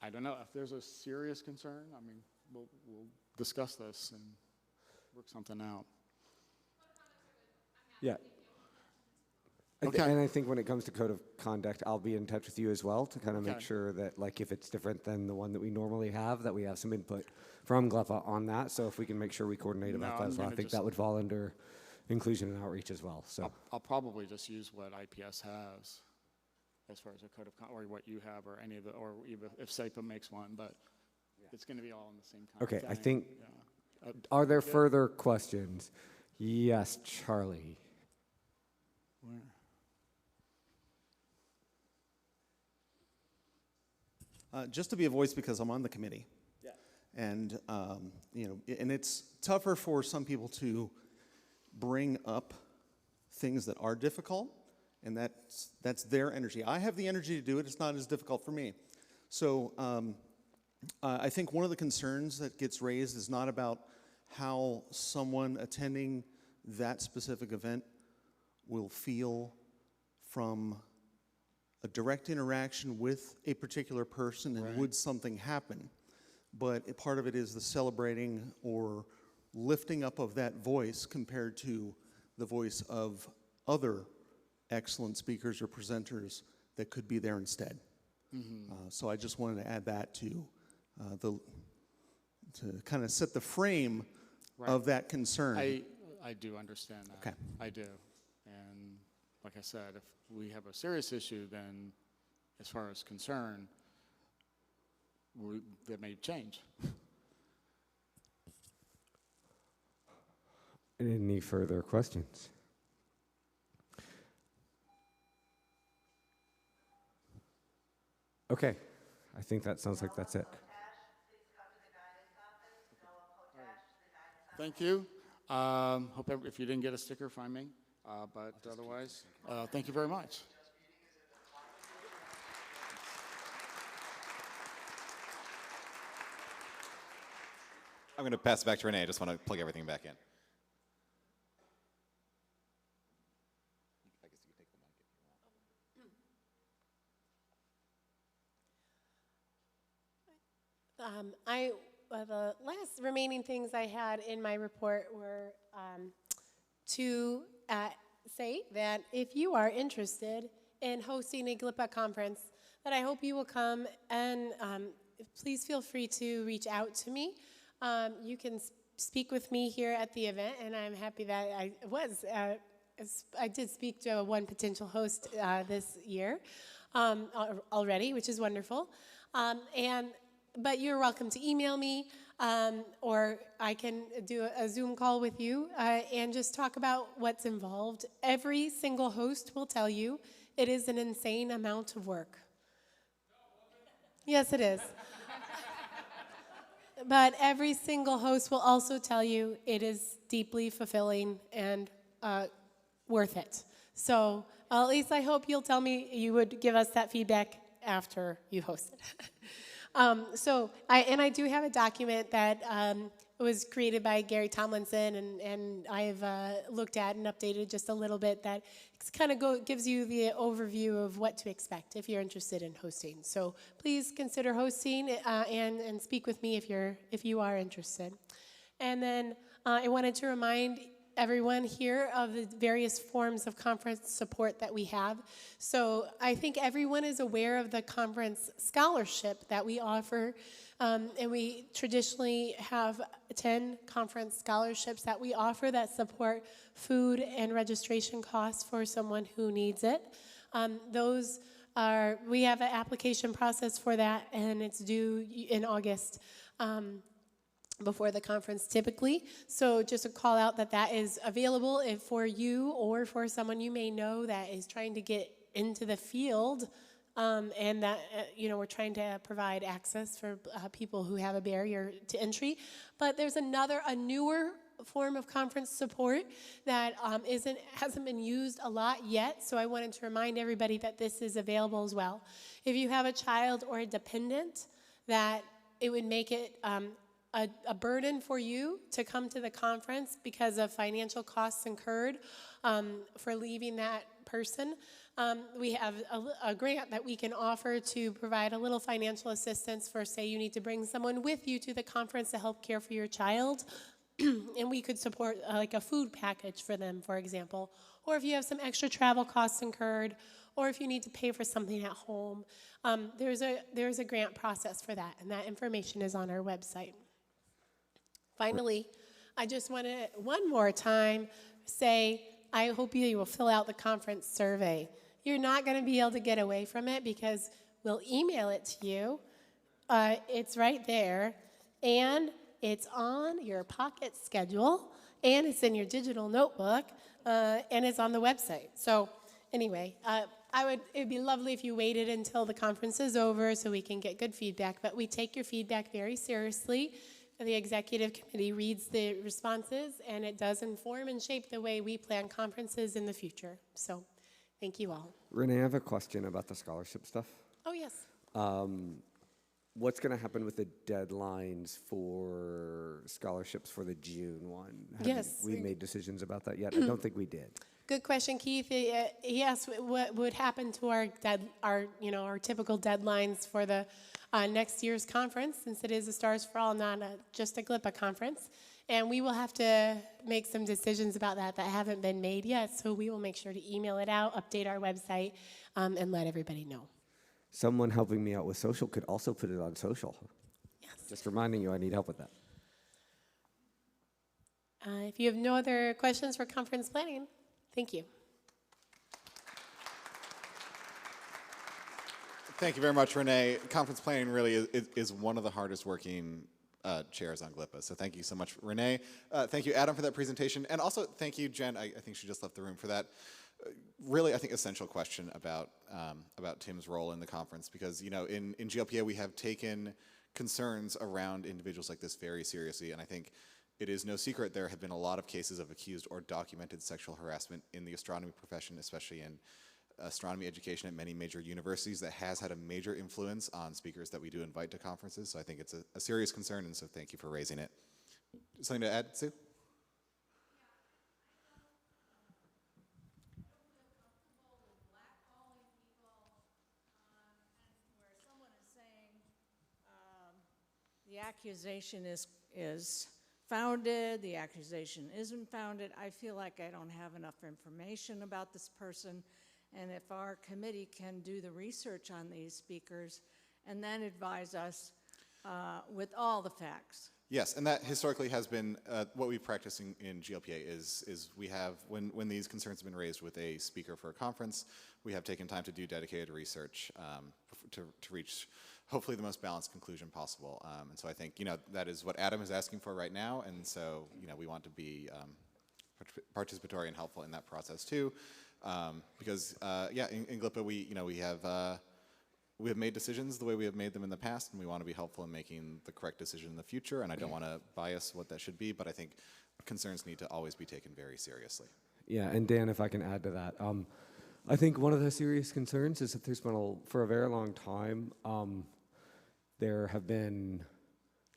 I don't know if there's a serious concern. I mean, we'll discuss this and work something out. Yeah. Okay. And I think when it comes to code of conduct, I'll be in touch with you as well to kind of make Okay. sure that, like, if it's different than the one that we normally have, that we have some input from GLPA on that. So if we can make sure we coordinate about No, that I'm as well, I gonna think just- that would fall under inclusion and outreach as well. So I'll probably just use what IPS has as far as a code of conduct, or what you have, or any of the, or even if SAPA makes one, but it's going to be all in the same kind Okay, of thing. I think- Yeah. are there good. further questions? Yes, Charlie. Where? Just to be a voice because I'm on the committee. Yeah. And, and it's tougher for some people to bring up things that are difficult, and that's their energy. I have the energy to do it. It's not as difficult for me. So I think one of the concerns that gets raised is not about how someone attending that specific event will feel from a direct interaction with a particular person and would something happen. But a part of it is the celebrating or lifting up of that voice compared to the voice of other excellent speakers or presenters that could be there instead. So I just wanted to add that to kind of set the frame of that concern. I do understand that. Okay. I do. And like I said, if we have a serious issue, then as far as concern, that may change. Any further questions? Okay, I think that sounds like that's it. Thank you. Hope if you didn't get a sticker, find me. But otherwise, thank you very much. I'm going to pass it back to Renee. I just want to plug everything back in. I guess you can take the mic if you want. The last remaining things I had in my report were to say that if you are interested in hosting a GLPA conference, that I hope you will come and please feel free to reach out to me. You can speak with me here at the event, and I'm happy that I did speak to one potential host this year already, which is wonderful. But you're welcome to email me, or I can do a Zoom call with you and just talk about what's involved. Every single host will tell you it is an insane amount of work. Yes, it is. But every single host will also tell you it is deeply fulfilling and worth it. So at least I hope you'll tell me, you would give us that feedback after you hosted. I do have a document that was created by Gary Tomlinson, and I've looked at and updated just a little bit that kind of gives you the overview of what to expect if you're interested in hosting. So please consider hosting and speak with me if you are interested. And then I wanted to remind everyone here of the various forms of conference support that we have. So I think everyone is aware of the conference scholarship that we offer, and we traditionally have 10 conference scholarships that we offer that support food and registration costs for someone who needs it. We have an application process for that, and it's due in August. Before the conference typically. So just a call out that is available for you or for someone you may know that is trying to get into the field, and that we're trying to provide access for people who have a barrier to entry. But there's a newer form of conference support that hasn't been used a lot yet, so I wanted to remind everybody that this is available as well. If you have a child or a dependent, that it would make it a burden for you to come to the conference because of financial costs incurred for leaving that person. We have a grant that we can offer to provide a little financial assistance for, say, you need to bring someone with you to the conference to help care for your child, and we could support like a food package for them, for example. Or if you have some extra travel costs incurred, or if you need to pay for something at home, there's a grant process for that, and that information is on our website. Finally, I just want to one more time say, I hope you will fill out the conference survey. You're not going to be able to get away from it because we'll email it to you. It's right there, and it's on your pocket schedule, and it's in your digital notebook, and it's on the website. So anyway, it'd be lovely if you waited until the conference is over so we can get good feedback, but we take your feedback very seriously. The executive committee reads the responses, and it does inform and shape the way we plan conferences in the future. So thank you all. Renee, I have a question about the scholarship stuff. Oh, yes. What's going to happen with the deadlines for scholarships for the June one? Have we made decisions about that yet? I don't think we did. Good question, Keith. He asked what would happen to our typical deadlines for the next year's conference, since it is a Stars for All, not just a GLPA conference. And we will have to make some decisions about that haven't been made yet, so we will make sure to email it out, update our website, and let everybody know. Someone helping me out with social could also put it on social. Yes. Just reminding you, I need help with that. If you have no other questions for conference planning, thank you. Thank you very much, Renee. Conference planning really is one of the hardest working chairs on GLPA. So thank you so much, Renee. Thank you, Adam, for that presentation. And also thank you, Jen. I think she just left the room for that. Really, I think, essential question about Tim's role in the conference. Because, in GLPA, we have taken concerns around individuals like this very seriously. And I think it is no secret there have been a lot of cases of accused or documented sexual harassment in the astronomy profession, especially in astronomy education at many major universities, that has had a major influence on speakers that we do invite to conferences. So I think it's a serious concern, and so thank you for raising it. Something to add, Sue? The accusation is founded, the accusation isn't founded. I feel like I don't have enough information about this person, and if our committee can do the research on these speakers and then advise us with all the facts. Yes, and that historically has been what we practice in GLPA is we have, when these concerns have been raised with a speaker for a conference, we have taken time to do dedicated research to reach hopefully the most balanced conclusion possible. And so I think, that is what Adam is asking for right now, and so, we want to be participatory and helpful in that process too. Because, in GLPA, we have made decisions the way we have made them in the past, and we want to be helpful in making the correct decision in the future, and I don't want to bias what that should be, but I think concerns need to always be taken very seriously. Yeah, and Dan, if I can add to that, I think one of the serious concerns is that there's been, for a very long time, there have been,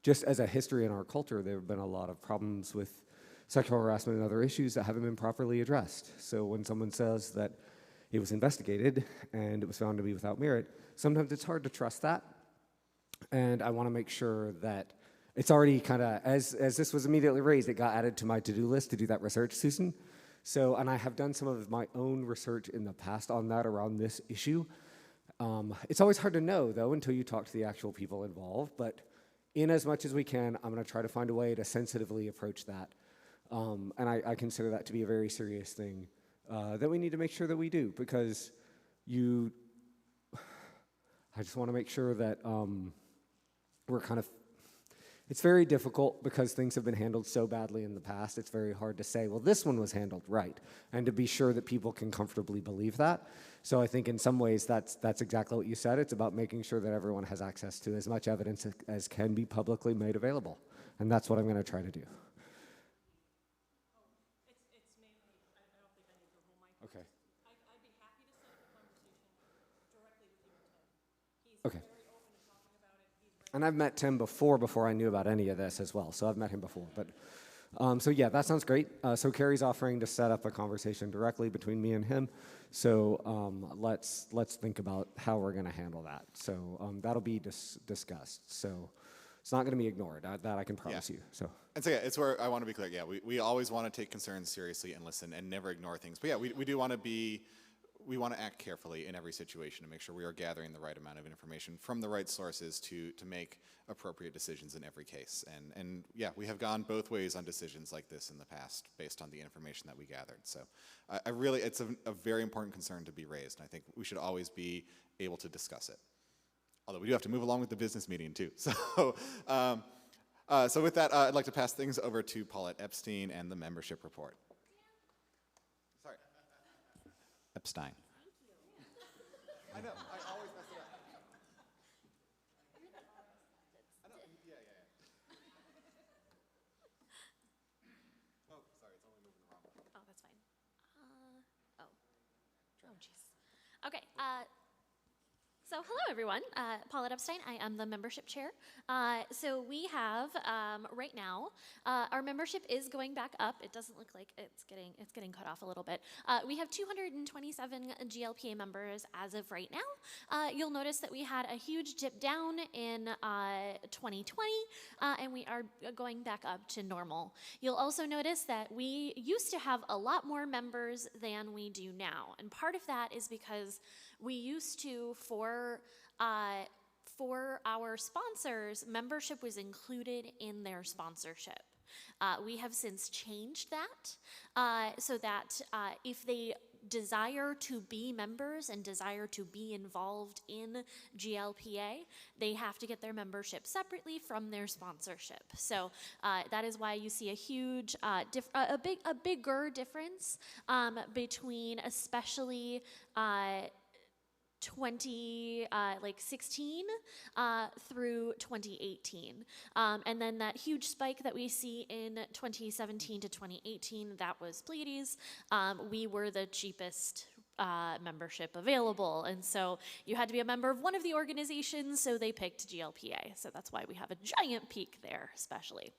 just as a history in our culture, there have been a lot of problems with sexual harassment and other issues that haven't been properly addressed. So when someone says that it was investigated and it was found to be without merit, sometimes it's hard to trust that. And I want to make sure that it's already kind of, as this was immediately raised, it got added to my to-do list to do that research, Susan. So, and I have done some of my own research in the past on that around this issue. It's always hard to know, though, until you talk to the actual people involved. But in as much as we can, I'm going to try to find a way to sensitively approach that. And I consider that to be a very serious thing that we need to make sure that we do, because I just want to make sure that we're kind of, it's very difficult because things have been handled so badly in the past. It's very hard to say, well, this one was handled right, and to be sure that people can comfortably believe that. So I think in some ways that's exactly what you said. It's about making sure that everyone has access to as much evidence as can be publicly made available. And that's what I'm going to try to do. Okay. I'd be happy to set up a conversation directly with you and Tim. He's Okay. very open to talking about it. And I've met Tim before I knew about any of this as well. So I've met him before. But so yeah, that sounds great. So Carrie's offering to set up a conversation directly between me and him. So let's think about how we're going to handle that. So that'll be discussed. So it's not going to be ignored. That I can promise you. So. And so, it's where I want to be clear. Yeah, we always want to take concerns seriously and listen and never ignore things. But yeah, we do want to we want to act carefully in every situation to make sure we are gathering the right amount of information from the right sources to make appropriate decisions in every case. And yeah, we have gone both ways on decisions like this in the past based on the information that we gathered. So I really, it's a very important concern to be raised. And I think we should always be able to discuss it. Although we do have to move along with the business meeting too. So, so with that, I'd like to pass things over to Paulette Epstein and the membership report. Sorry. Epstein. I know, I always mess it up. I know, yeah. Oh, sorry, it's only moving the wrong way. Oh, that's fine. Oh, jeez. Okay, so hello everyone, Paulette Epstein, I am the membership chair. So we have, right now, our membership is going back up. It doesn't look like it's getting cut off a little bit. We have 227 GLPA members as of right now. You'll notice that we had a huge dip down in 2020, and we are going back up to normal. You'll also notice that we used to have a lot more members than we do now, and part of that is because we used to, for our sponsors, membership was included in their sponsorship. We have since changed that so that if they desire to be members and desire to be involved in GLPA, they have to get their membership separately from their sponsorship. So that is why you see a huge, a bigger difference between especially 2016 through 2018. And then that huge spike that we see in 2017 to 2018, that was Pleiades. We were the cheapest membership available, and so you had to be a member of one of the organizations, so they picked GLPA. So that's why we have a giant peak there, especially.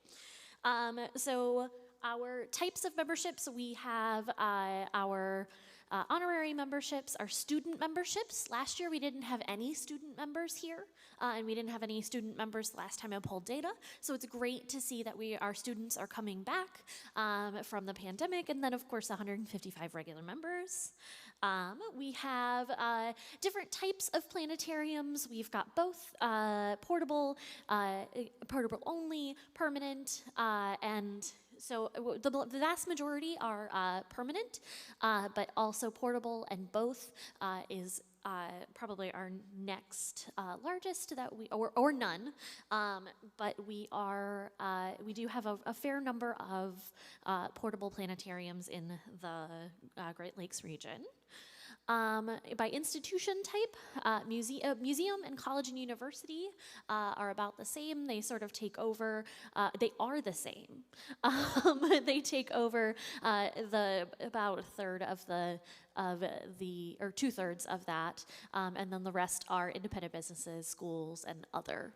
So our types of memberships, we have our honorary memberships are student memberships. Last year we didn't have any student members here, and we didn't have any student members last time I pulled data. So it's great to see that our students are coming back from the pandemic, and then of course 155 regular members. We have different types of planetariums. We've got both portable only, permanent, and so the vast majority are permanent, but also portable, and both is probably our next largest that or none, but we do have a fair number of portable planetariums in the Great Lakes region. By institution type, museum and college and university are about the same. They sort of take over, they are the same. They take over about a third of or 2/3 of that, and then the rest are independent businesses, schools, and other.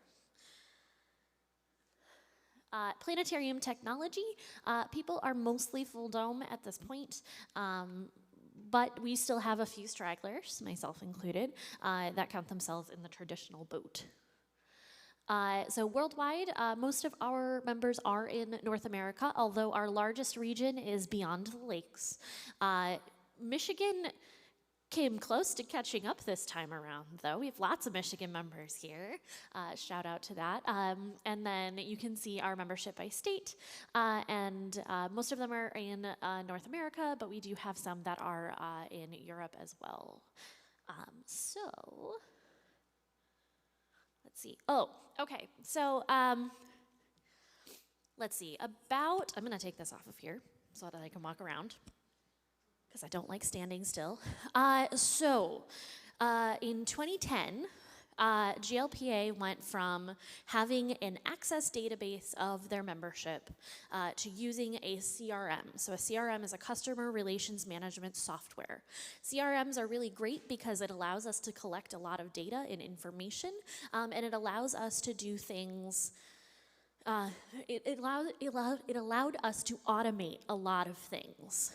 Planetarium technology, people are mostly full dome at this point. But we still have a few stragglers, myself included, that count themselves in the traditional boat. So worldwide, most of our members are in North America, although our largest region is beyond the lakes. Michigan came close to catching up this time around, though. We have lots of Michigan members here. Shout out to that. And then you can see our membership by state, and most of them are in North America, but we do have some that are in Europe as well. So, let's see. Oh, okay. So, let's see. I'm going to take this off of here so that I can walk around, because I don't like standing still. In 2010, GLPA went from having an access database of their membership to using a CRM. So a CRM is a customer relations management software. CRMs are really great because it allows us to collect a lot of data and information, and it allows us to do things. It allowed us to automate a lot of things.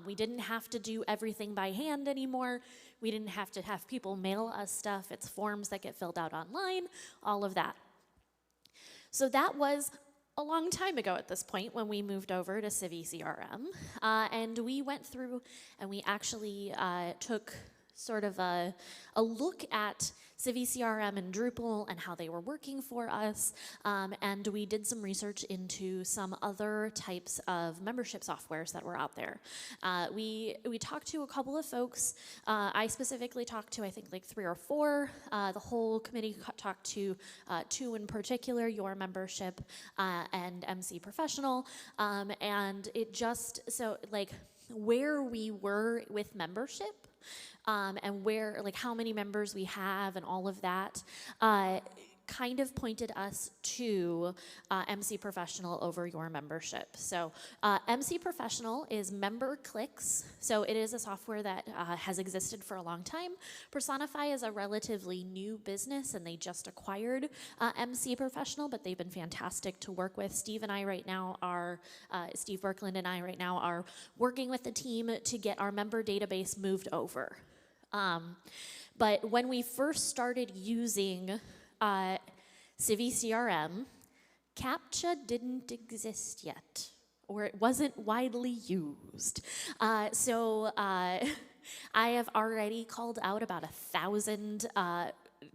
We didn't have to do everything by hand anymore. We didn't have to have people mail us stuff. It's forms that get filled out online, all of that. So that was a long time ago at this point when we moved over to Civi CRM. And we went through and we actually took sort of a look at Civi CRM and Drupal and how they were working for us, and we did some research into some other types of membership softwares that were out there. We talked to a couple of folks. I specifically talked to, I think, like 3 or 4. The whole committee talked to 2 in particular, Your Membership and MC Professional, and it just, so like where we were with membership, and where, like, how many members we have and all of that, kind of pointed us to MC Professional over Your Membership. So MC Professional is member clicks. So it is a software that has existed for a long time. Personify is a relatively new business, and they just acquired MC Professional, but they've been fantastic to work with. Steve Berkland and I right now are working with the team to get our member database moved over. But when we first started using Civi CRM, CAPTCHA didn't exist yet, or it wasn't widely used. So I have already called out about 1,000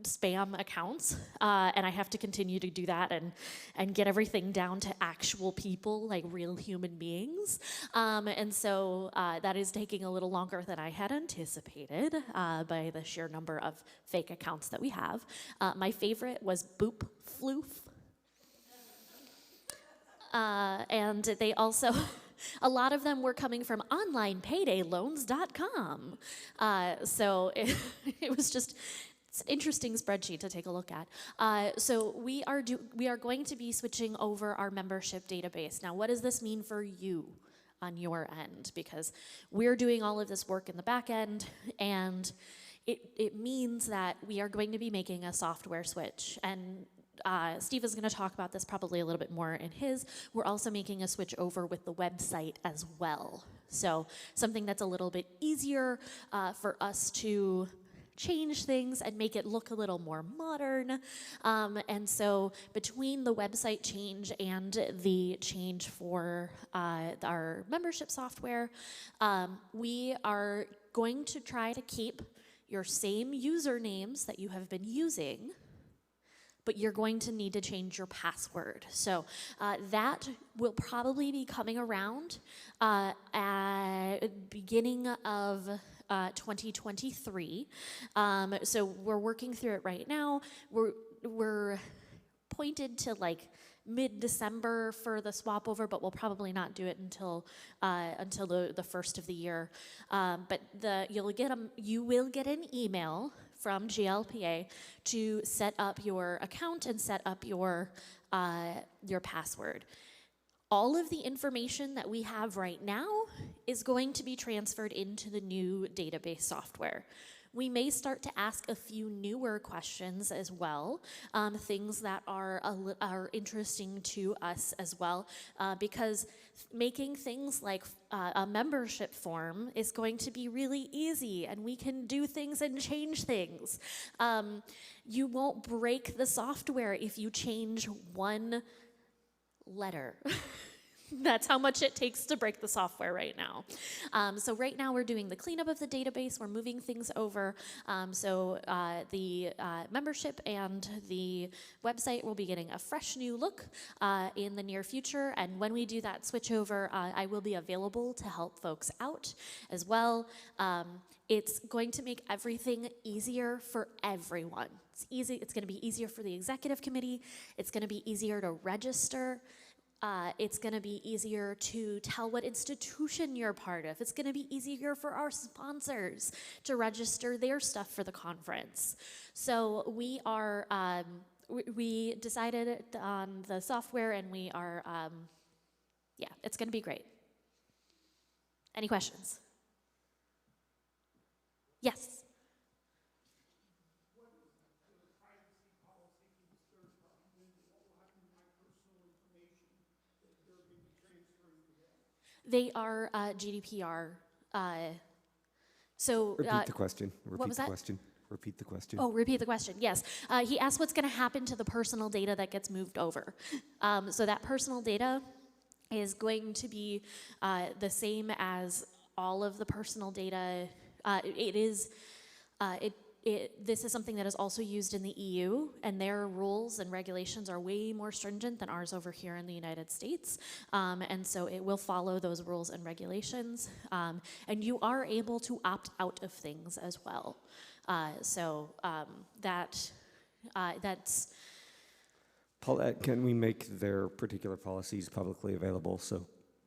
spam accounts, and I have to continue to do that and get everything down to actual people, like real human beings. And so that is taking a little longer than I had anticipated by the sheer number of fake accounts that we have. My favorite was Boop Floof. And they also, a lot of them were coming from onlinepaydayloans.com. So it was just, it's an interesting spreadsheet to take a look at. So we are going to be switching over our membership database. Now, what does this mean for you on your end? Because we're doing all of this work in the back end, and it means that we are going to be making a software switch. And Steve is going to talk about this probably a little bit more in his. We're also making a switch over with the website as well. So something that's a little bit easier for us to change things and make it look a little more modern. And so between the website change and the change for our membership software, we are going to try to keep your same usernames that you have been using, but you're going to need to change your password. So that will probably be coming around at beginning of 2023. So we're working through it right now. We're pointed to like mid-December for the swap over, but we'll probably not do it until the first of the year. But you will get an email from GLPA to set up your account and set up your password. All of the information that we have right now is going to be transferred into the new database software. We may start to ask a few newer questions as well, things that are interesting to us as well, because making things like a membership form is going to be really easy, and we can do things and change things. You won't break the software if you change one letter. That's how much it takes to break the software right now. So right now we're doing the cleanup of the database. We're moving things over. So the membership and the website will be getting a fresh new look in the near future. And when we do that switch over, I will be available to help folks out as well. It's going to make everything easier for everyone. It's easy. It's going to be easier for the executive committee. It's going to be easier to register. It's going to be easier to tell what institution you're part of. It's going to be easier for our sponsors to register their stuff for the conference. So we are, we decided on the software, and we are, yeah, it's going to be great. Any questions? Yes. They are GDPR. So Repeat the question. What was that? Repeat the question. Oh, repeat the question. Yes. He asked what's going to happen to the personal data that gets moved over. So that personal data is going to be the same as all of the personal data. This is something that is also used in the EU, and their rules and regulations are way more stringent than ours over here in the United States. And so it will follow those rules and regulations. And you are able to opt out of things as well. That's... Paulette, can we make their particular policies publicly available so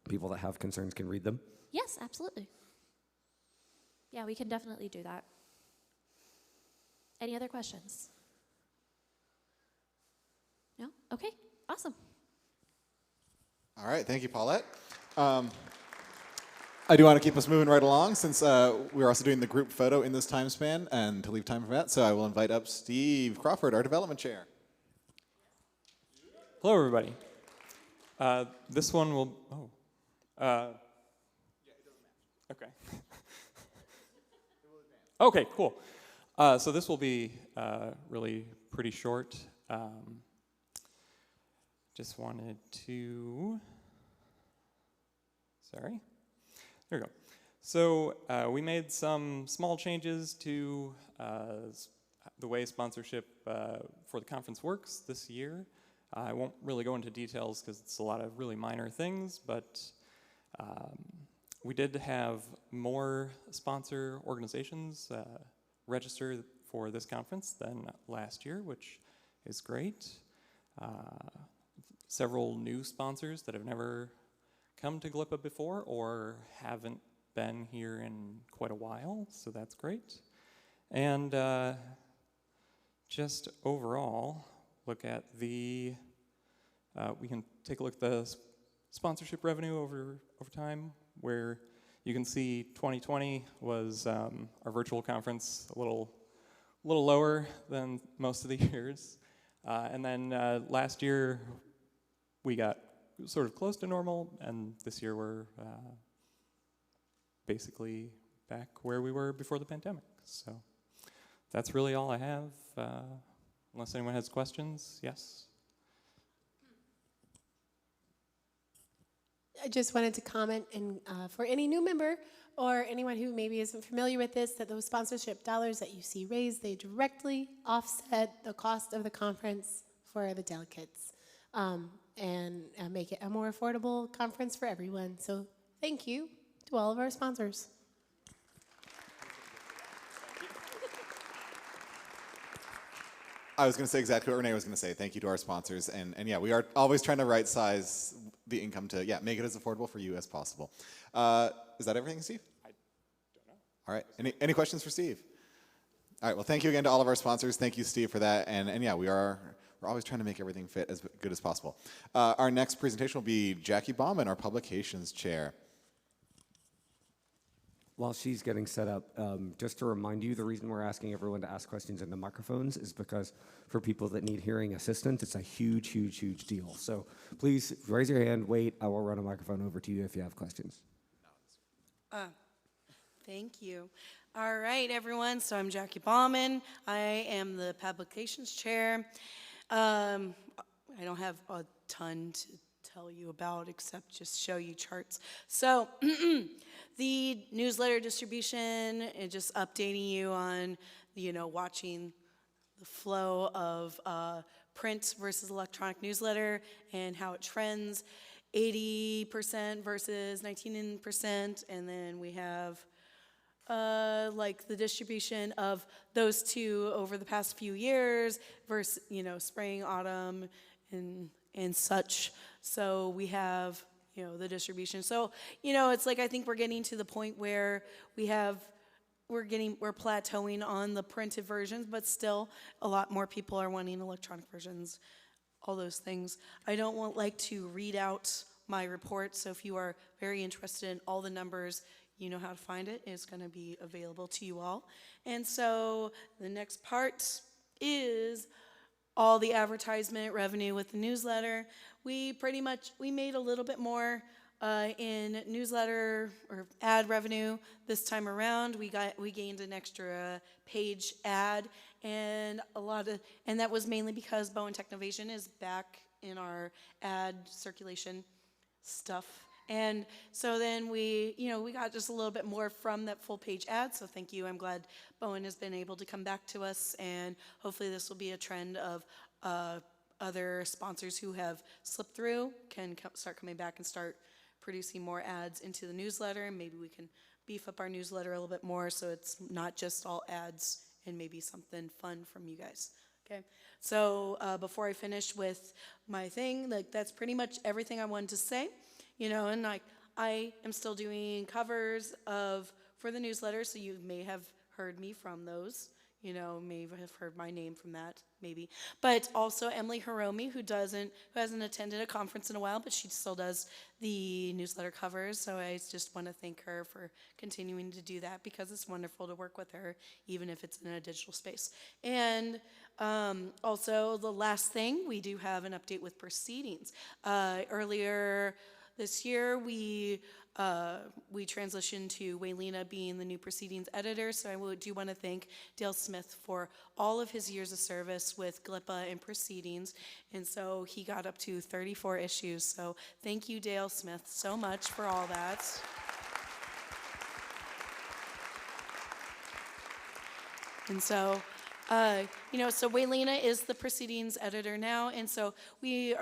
people that have concerns can read them? Yes, absolutely. Yeah, we can definitely do that. Any other questions? No? Okay, awesome. All right, thank you, Paulette. I do want to keep us moving right along since we're also doing the group photo in this time span and to leave time for that. So I will invite up Steve Crawford, our development chair. Hello, everybody. This one will, okay. Okay, cool. So this will be really pretty short. Just wanted to, sorry, there we go. So we made some small changes to the way sponsorship for the conference works this year. I won't really go into details because it's a lot of really minor things, but we did have more sponsor organizations register for this conference than last year, which is great. Several new sponsors that have never come to GLPA before or haven't been here in quite a while, so that's great. And just overall, look at the, we can take a look at the sponsorship revenue over time, where you can see 2020 was our virtual conference a little lower than most of the years. And then last year, we got sort of close to normal, and this year we're basically back where we were before the pandemic. So that's really all I have. Unless anyone has questions, yes? I just wanted to comment, and for any new member or anyone who maybe isn't familiar with this, that those sponsorship dollars that you see raised, they directly offset the cost of the conference for the delegates, and make it a more affordable conference for everyone. So thank you to all of our sponsors. I was going to say exactly what Renee was going to say. Thank you to our sponsors. And yeah, we are always trying to right size the income to, make it as affordable for you as possible. Is that everything, Steve? I don't know. All right. Any questions for Steve? All right. Well, thank you again to all of our sponsors. Thank you, Steve, for that. And yeah, we're always trying to make everything fit as good as possible. Our next presentation will be Jackie Bauman, our publications chair. While she's getting set up, just to remind you, the reason we're asking everyone to ask questions in the microphones is because for people that need hearing assistance, it's a huge, huge, huge deal. So please raise your hand, wait, I will run a microphone over to you if you have questions. Thank you. All right, everyone, so I'm Jackie Bauman. I am the publications chair. I don't have a ton to tell you about except just show you charts. So the newsletter distribution and just updating you on, watching the flow of print versus electronic newsletter and how it trends, 80% versus 19%, and then we have like the distribution of those two over the past few years versus, spring, autumn, and such. So we have, the distribution. So, it's like I think we're getting to the point where we're plateauing on the printed versions, but still a lot more people are wanting electronic versions, all those things. I don't like to read out my report, so if you are very interested in all the numbers, you know how to find it. It's going to be available to you all. And so the next part is all the advertisement revenue with the newsletter. We made a little bit more in newsletter or ad revenue this time around. We gained an extra page ad, and that was mainly because Bowen Technovation is back in our ad circulation stuff. And so then we got just a little bit more from that full page ad, so thank you. I'm glad Bowen has been able to come back to us, and hopefully this will be a trend of other sponsors who have slipped through can start coming back and start producing more ads into the newsletter, and maybe we can beef up our newsletter a little bit more so it's not just all ads and maybe something fun from you guys. Okay, so before I finish with my thing, that's pretty much everything I wanted to say. And I am still doing covers for the newsletter, so you may have heard me from those. May have heard my name from that, maybe. But also Emily Hiromi, who hasn't attended a conference in a while, but she still does the newsletter covers. So I just want to thank her for continuing to do that because it's wonderful to work with her, even if it's in a digital space. And also the last thing, we do have an update with proceedings. Earlier this year, we transitioned to Waylena being the new proceedings editor, so I do want to thank Dale Smith for all of his years of service with GLPA and proceedings, and so he got up to 34 issues, so thank you, Dale Smith, so much for all that. And so, so Waylena is the proceedings editor now, and so we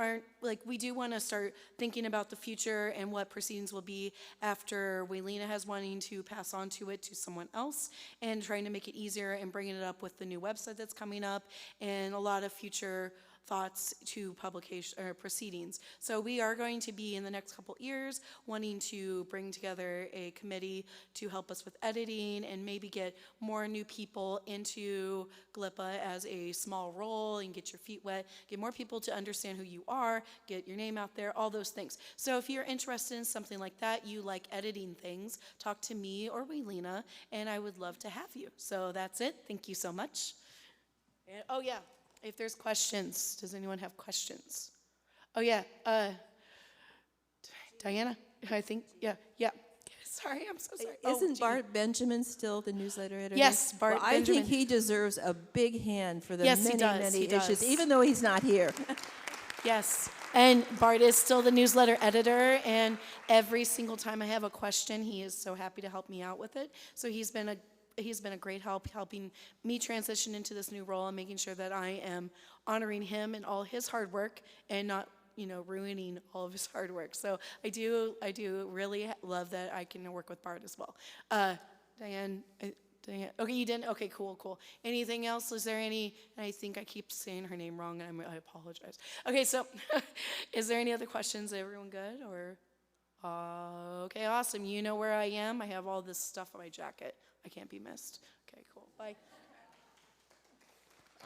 do want to start thinking about the future and what proceedings will be after Waylena has wanting to pass on to it to someone else, and trying to make it easier and bringing it up with the new website that's coming up, and a lot of future thoughts to publication or proceedings. So we are going to be in the next couple years wanting to bring together a committee to help us with editing and maybe get more new people into GLPA as a small role and get your feet wet, get more people to understand who you are, get your name out there, all those things. So if you're interested in something like that, you like editing things, talk to me or Waylena, and I would love to have you. So that's it. Thank you so much. And, oh yeah. if there's questions, does anyone have questions? Oh, yeah. Diana, I think, yeah. Sorry, I'm so sorry. Isn't Bart Benjamin still the newsletter editor? Yes, Bart I Benjamin. think he deserves a big hand for the Yes, he many, does. many He issues, does. even though he's not here. Yes, and Bart is still the newsletter editor, and every single time I have a question, he is so happy to help me out with it. So he's been a great help helping me transition into this new role and making sure that I am honoring him and all his hard work and not ruining all of his hard work. So I do really love that I can work with Bart as well. Diane, okay, you didn't? Okay, cool. Anything else? Is there any, I think I keep saying her name wrong, and I apologize. Okay, so is there any other questions? Everyone good? Or, okay, awesome. You know where I am. I have all this stuff on my jacket. I can't be missed. Okay, cool. Bye.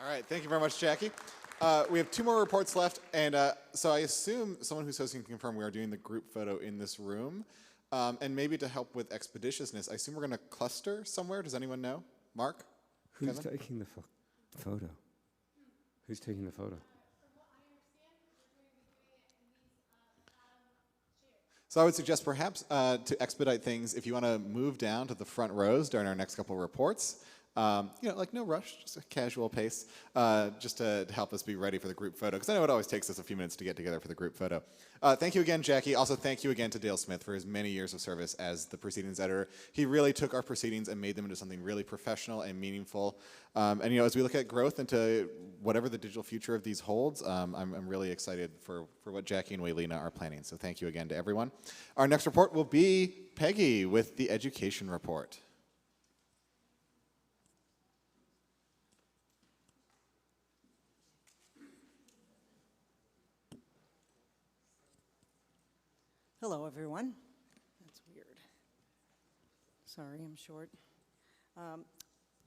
All right, thank you very much, Jackie. We have 2 more reports left, and so I assume someone who's hosting can confirm we are doing the group photo in this room. And maybe to help with expeditiousness, I assume we're going to cluster somewhere. Does anyone know? Mark? Who's Kevin? taking the photo? Who's taking the photo? So I would suggest perhaps to expedite things, if you want to move down to the front rows during our next couple of reports, like no rush, just a casual pace, just to help us be ready for the group photo. Because I know it always takes us a few minutes to get together for the group photo. Thank you again, Jackie. Also, thank you again to Dale Smith for his many years of service as the proceedings editor. He really took our proceedings and made them into something really professional and meaningful. And as we look at growth into whatever the digital future of these holds, I'm really excited for what Jackie and Waylena are planning. So thank you again to everyone. Our next report will be Peggy with the Education Report. Hello, everyone. That's weird. Sorry, I'm short.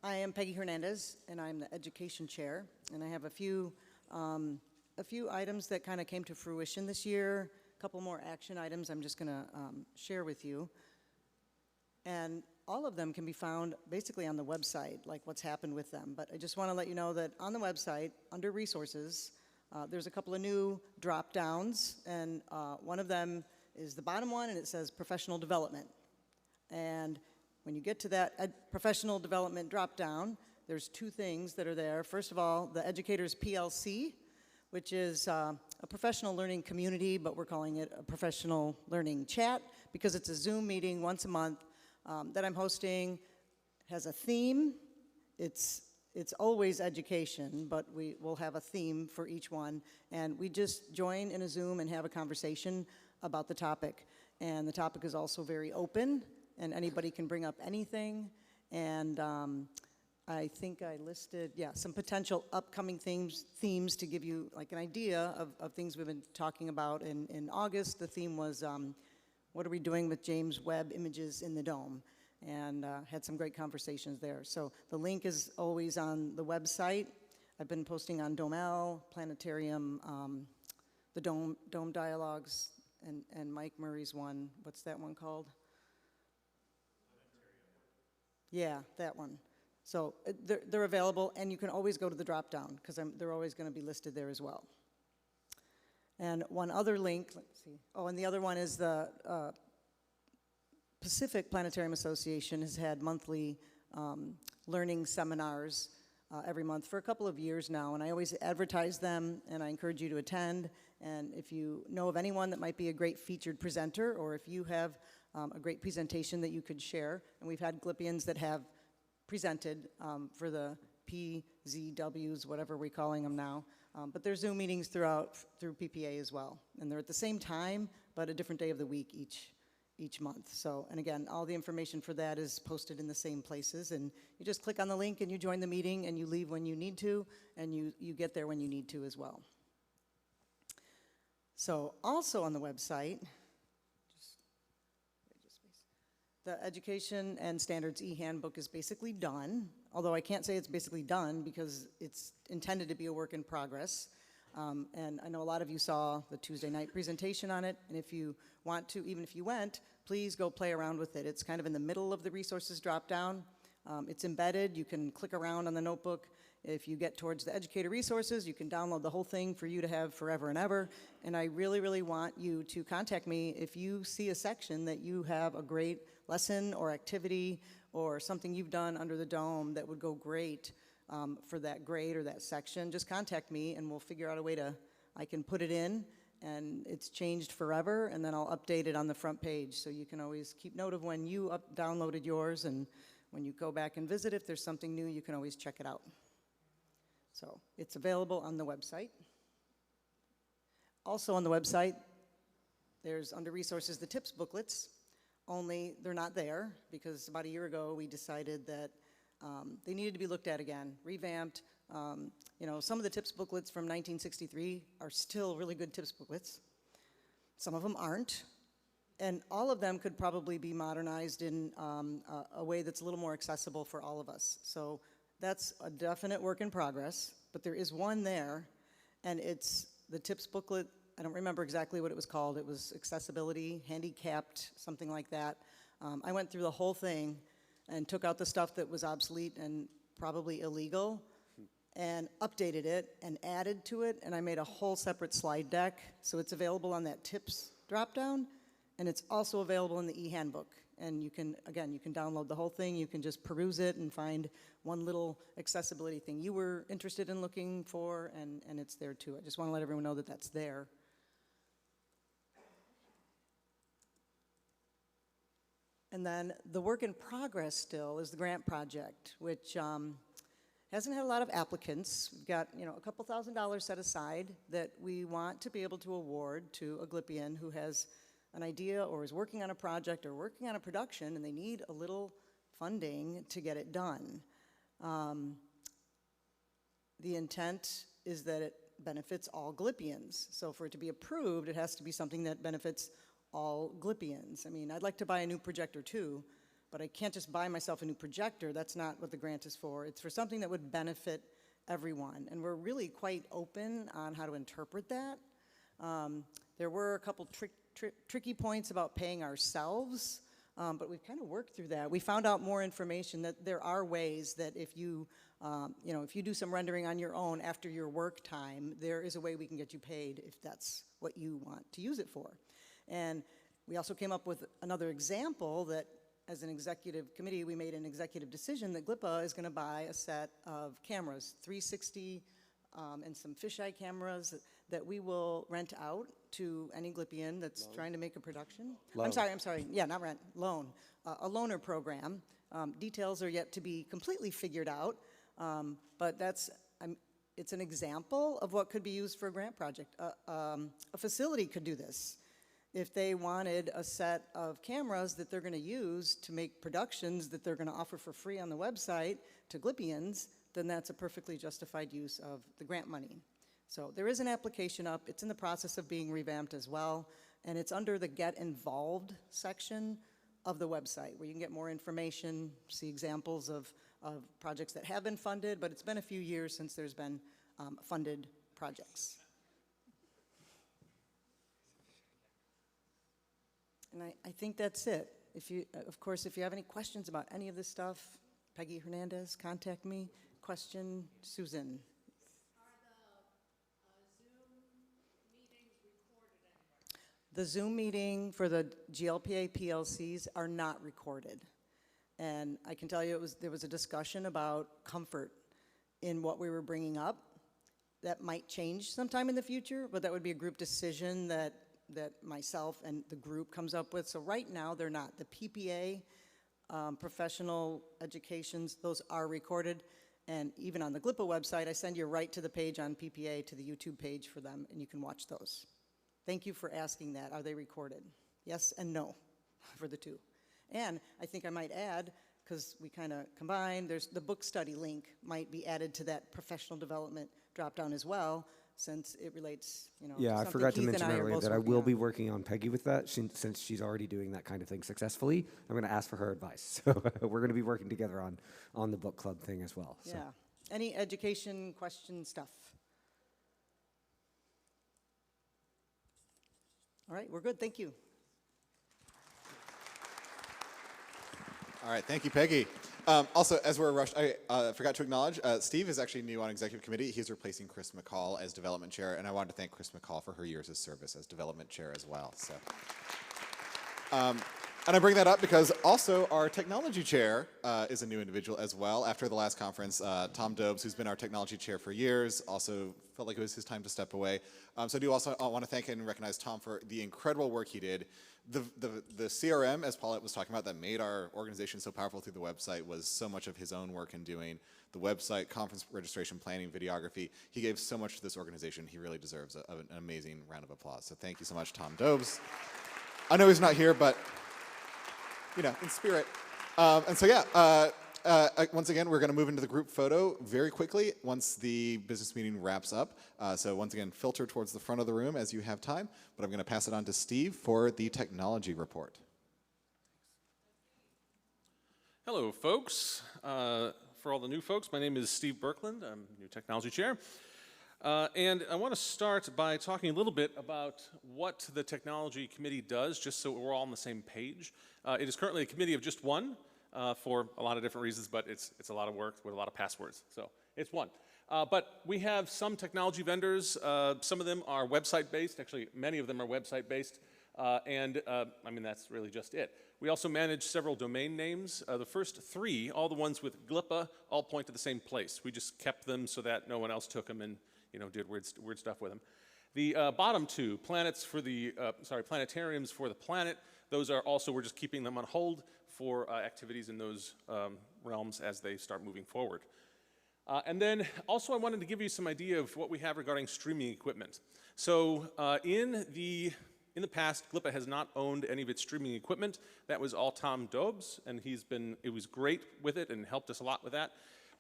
I am Peggy Hernandez, and I'm the Education Chair. And I have a few items that kind of came to fruition this year. A couple more action items I'm just going to share with you. And all of them can be found basically on the website, like what's happened with them. But I just want to let you know that on the website, under Resources, there's a couple of new drop-downs, and one of them is the bottom one, and it says Professional Development. And when you get to that Professional Development drop-down, there's 2 things that are there. First of all, the Educators PLC, which is a professional learning community, but we're calling it a professional learning chat because it's a Zoom meeting once a month that I'm hosting. It has a theme. It's always education, but we will have a theme for each one. And we just join in a Zoom and have a conversation about the topic. And the topic is also very open, and anybody can bring up anything. And I think I listed, some potential upcoming themes to give you like an idea of things we've been talking about. In August, the theme was, what are we doing with James Webb images in the dome? And had some great conversations there. So the link is always on the website. I've been posting on Domel, Planetarium, the Dome Dialogues, and Mike Murray's one. What's that one called? Yeah, that one. So they're available, and you can always go to the drop-down because they're always going to be listed there as well. And one other link, let's see. Oh, and the other one is the Pacific Planetarium Association has had monthly learning seminars every month for a couple of years now, and I always advertise them, and I encourage you to attend. And if you know of anyone that might be a great featured presenter, or if you have a great presentation that you could share, and we've had GLPians that have presented for the PZWs, whatever we're calling them now, but there's Zoom meetings through PPA as well, and they're at the same time, but a different day of the week each month. So, and again, all the information for that is posted in the same places, and you just click on the link and you join the meeting, and you leave when you need to, and you get there when you need to as well. So also on the website, the Education and Standards e-handbook is basically done, although I can't say it's basically done because it's intended to be a work in progress. And I know a lot of you saw the Tuesday night presentation on it, and if you want to, even if you went, please go play around with it. It's kind of in the middle of the resources drop-down. It's embedded. You can click around on the notebook, If you get towards the educator resources, you can download the whole thing for you to have forever and ever. And I really, really want you to contact me if you see a section that you have a great lesson or activity or something you've done under the dome that would go great for that grade or that section. Just contact me and we'll figure out a way to, I can put it in and it's changed forever, and then I'll update it on the front page so you can always keep note of when you downloaded yours, and when you go back and visit, if there's something new, you can always check it out. So it's available on the website. Also on the website, there's under resources the tips booklets, only they're not there because about a year ago we decided that they needed to be looked at again, revamped. You know, some of the tips booklets from 1963 are still really good tips booklets. Some of them aren't. And all of them could probably be modernized in a way that's a little more accessible for all of us. So that's a definite work in progress, but there is one there, and it's the tips booklet. I don't remember exactly what it was called. It was accessibility, handicapped, something like that. I went through the whole thing and took out the stuff that was obsolete and probably illegal and updated it and added to it, and I made a whole separate slide deck. So it's available on that tips dropdown, and it's also available in the e-handbook. And you can, again, you can download the whole thing. You can just peruse it and find one little accessibility thing you were interested in looking for, and it's there too. I just want to let everyone know that that's there. And then the work in progress still is the grant project, which hasn't had a lot of applicants. We've got, you know, a couple $1,000s set aside that we want to be able to award to a GLPian who has an idea or is working on a project or working on a production, and they need a little funding to get it done. The intent is that it benefits all GLPians. So for it to be approved, it has to be something that benefits all GLPians. I mean, I'd like to buy a new projector too, but I can't just buy myself a new projector. That's not what the grant is for. It's for something that would benefit everyone. And we're really quite open on how to interpret that. There were a couple tricky points about paying ourselves, but we've kind of worked through that. We found out more information that there are ways that if you, you know, if you do some rendering on your own after your work time, there is a way we can get you paid if that's what you want to use it for. And we also came up with another example that as an executive committee, we made an executive decision that GLPA is going to buy a set of cameras, 360 and some fisheye cameras that we will rent out to any GLPian that's trying to make a production. Loan. I'm sorry, yeah, not rent, loan. A loaner program. Details are yet to be completely figured out, but that's, it's an example of what could be used for a grant project. A facility could do this. If they wanted a set of cameras that they're going to use to make productions that they're going to offer for free on the website to GLPians, then that's a perfectly justified use of the grant money. So there is an application up. It's in the process of being revamped as well, and it's under the Get Involved section of the website, where you can get more information, see examples of projects that have been funded, but it's been a few years since there's been funded projects. And I think that's it. If you, of course, if you have any questions about any of this stuff, Peggy Hernandez, contact me. Question, Susan. The Zoom meeting for the GLPA PLCs are not recorded. And I can tell you there was a discussion about comfort in what we were bringing up. That might change sometime in the future, but that would be a group decision that myself and the group comes up with. So right now, they're not. The PPA, professional educations, those are recorded. And even on the GLPA website, I send you right to the page on PPA, to the YouTube page for them, and you can watch those. Thank you for asking that. Are they recorded? Yes and no for the two. And I think I might add, because we kind of combined, there's the book study link might be added to that professional development drop-down as well, since it relates, you know, Yeah, to I forgot to Keith mention and I are earlier both that I working will on. be working on Peggy with that, since she's already doing that kind of thing successfully. I'm going to ask for her advice. So we're going to be working together on the book club thing as well. So. Yeah. Any education question stuff? All right, we're good. Thank you. All right, thank you, Peggy. Also, as we're rushed, I forgot to acknowledge, Steve is actually new on executive committee. He's replacing Chris McCall as development chair, and I wanted to thank Chris McCall for her years of service as development chair as well. So, and I bring that up because also our technology chair is a new individual as well. After the last conference, Tom Dobes, who's been our technology chair for years, also felt like it was his time to step away. So I do also want to thank and recognize Tom for the incredible work he did. The CRM, as Paulette was talking about, that made our organization so powerful through the website was so much of his own work in doing. The website, conference registration, planning, videography. He gave so much to this organization. He really deserves an amazing round of applause. So thank you so much, Tom Dobes. I know he's not here, but you know, in spirit. And so yeah, once again, we're going to move into the group photo very quickly once the business meeting wraps up. So once again, filter towards the front of the room as you have time, but I'm going to pass it on to Steve for the technology report. Hello, folks. For all the new folks, my name is Steve Birkland. I'm new technology chair. And I want to start by talking a little bit about what the technology committee does, just so we're all on the same page. It is currently a committee of just one for a lot of different reasons, but it's a lot of work with a lot of passwords, so it's one. But we have some technology vendors. Some of them are website-based. Actually, many of them are website-based. I mean, that's really just it. We also manage several domain names. The first three, all the ones with GLPA, all point to the same place. We just kept them so that no one else took them and did weird stuff with them. The bottom two, planetariums for the planet, those are also, we're just keeping them on hold for activities in those realms as they start moving forward. And then also I wanted to give you some idea of what we have regarding streaming equipment. So in the past, GLPA has not owned any of its streaming equipment. That was all Tom Dobes, and it was great with it and helped us a lot with that.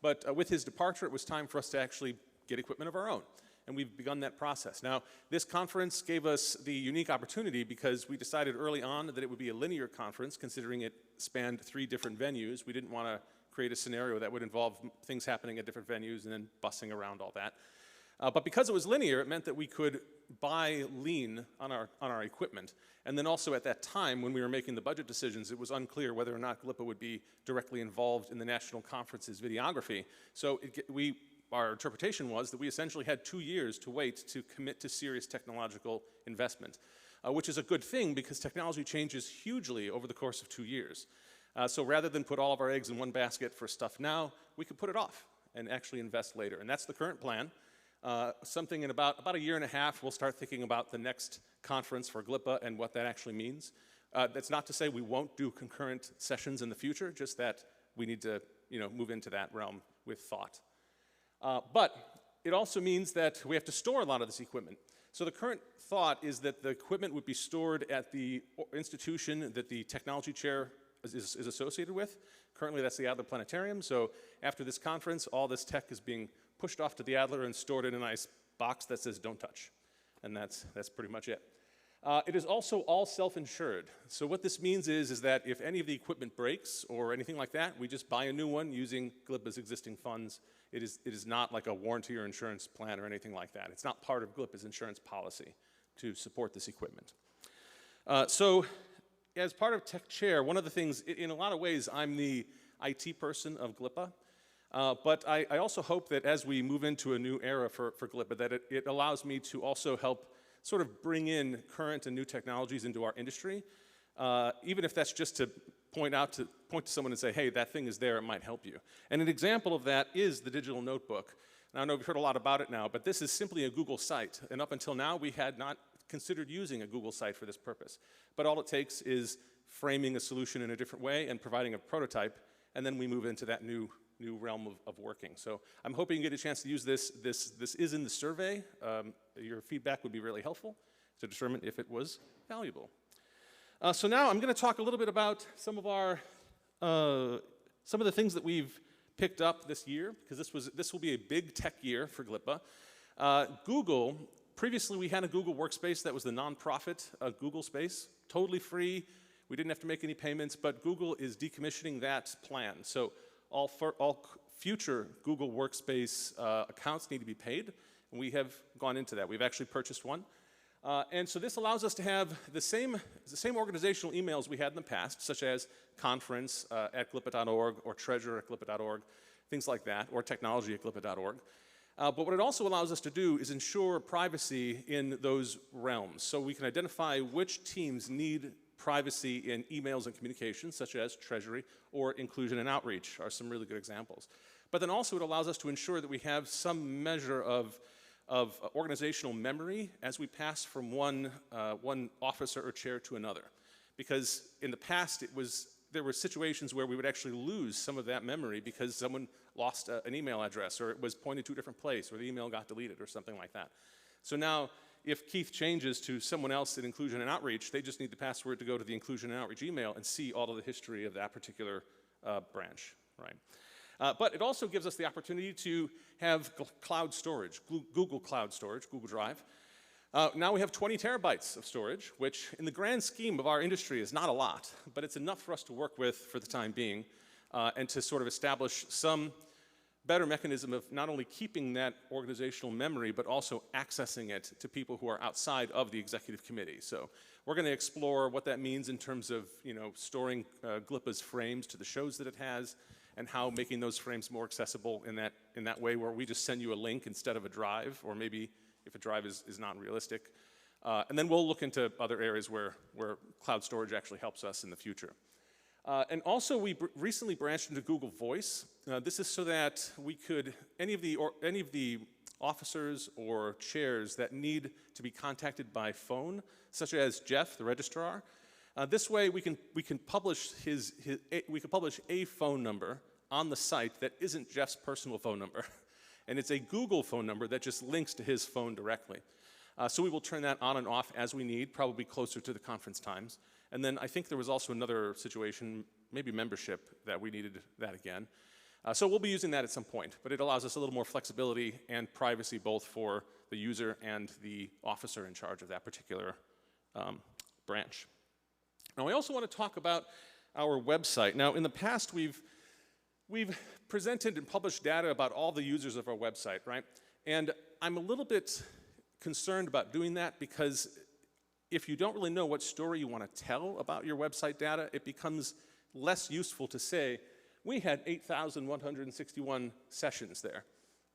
But with his departure, it was time for us to actually get equipment of our own. And we've begun that process. Now, this conference gave us the unique opportunity because we decided early on that it would be a linear conference, considering it spanned 3 different venues. We didn't want to create a scenario that would involve things happening at different venues and then bussing around all that. But because it was linear, it meant that we could buy lean on our equipment. And then also at that time, when we were making the budget decisions, it was unclear whether or not GLPA would be directly involved in the national conference's videography. So our interpretation was that we essentially had 2 years to wait to commit to serious technological investment, which is a good thing because technology changes hugely over the course of 2 years. So rather than put all of our eggs in one basket for stuff now, we could put it off and actually invest later. And that's the current plan. Something in about a year and a half, we'll start thinking about the next conference for GLPA and what that actually means. That's not to say we won't do concurrent sessions in the future, just that we need to move into that realm with thought. But it also means that we have to store a lot of this equipment. So the current thought is that the equipment would be stored at the institution that the technology chair is associated with. Currently, that's the Adler Planetarium. So after this conference, all this tech is being pushed off to the Adler and stored in a nice box that says "Don't touch," and that's pretty much it. It is also all self-insured. So what this means is that if any of the equipment breaks or anything like that, we just buy a new one using GLPA's existing funds. It is not like a warranty or insurance plan or anything like that. It's not part of GLPA's insurance policy to support this equipment. So as part of Tech Chair, one of the things, in a lot of ways, I'm the IT person of GLPA. But I also hope that as we move into a new era for GLPA, that it allows me to also help sort of bring in current and new technologies into our industry, even if that's just to point to someone and say, hey, that thing is there, it might help you. And an example of that is the digital notebook. Now, I know we've heard a lot about it now, but this is simply a Google site. And up until now, we had not considered using a Google site for this purpose. But all it takes is framing a solution in a different way and providing a prototype, and then we move into that new realm of working. So I'm hoping you get a chance to use this. This is in the survey. Your feedback would be really helpful to determine if it was valuable. So now I'm going to talk a little bit about some of the things that we've picked up this year, because this will be a big tech year for GLPA. Google, previously we had a Google Workspace that was the nonprofit Google space, totally free. We didn't have to make any payments, but Google is decommissioning that plan. So all future Google Workspace accounts need to be paid, and we have gone into that. We've actually purchased one. And so this allows us to have the same organizational emails we had in the past, such as conference at glpa.org or treasurer at glpa.org, things like that, or technology at glpa.org. But what it also allows us to do is ensure privacy in those realms. So we can identify which teams need privacy in emails and communications, such as treasury or inclusion and outreach are some really good examples. But then also it allows us to ensure that we have some measure of organizational memory as we pass from one officer or chair to another. Because in the past, there were situations where we would actually lose some of that memory because someone lost an email address, or it was pointed to a different place, or the email got deleted, or something like that. So now, if Keith changes to someone else in Inclusion and Outreach, they just need the password to go to the Inclusion and Outreach email and see all of the history of that particular branch, right? But it also gives us the opportunity to have cloud storage, Google Cloud Storage, Google Drive. Now we have 20 terabytes of storage, which in the grand scheme of our industry is not a lot, but it's enough for us to work with for the time being, and to sort of establish some better mechanism of not only keeping that organizational memory, but also accessing it to people who are outside of the executive committee. So we're going to explore what that means in terms of, storing GLPA's frames to the shows that it has, and how making those frames more accessible in that way, where we just send you a link instead of a drive, or maybe if a drive is not realistic. And then we'll look into other areas where cloud storage actually helps us in the future. And also we recently branched into Google Voice. This is so that we could, any of the officers or chairs that need to be contacted by phone, such as Jeff, the registrar, this way we can publish a phone number on the site that isn't Jeff's personal phone number. And it's a Google phone number that just links to his phone directly. So we will turn that on and off as we need, probably closer to the conference times. And then I think there was also another situation, maybe membership, that we needed that again. So we'll be using that at some point, but it allows us a little more flexibility and privacy both for the user and the officer in charge of that particular branch. Now, I also want to talk about our website. Now, in the past, we've presented and published data about all the users of our website, right? And I'm a little bit concerned about doing that because if you don't really know what story you want to tell about your website data, it becomes less useful to say, we had 8,161 sessions there.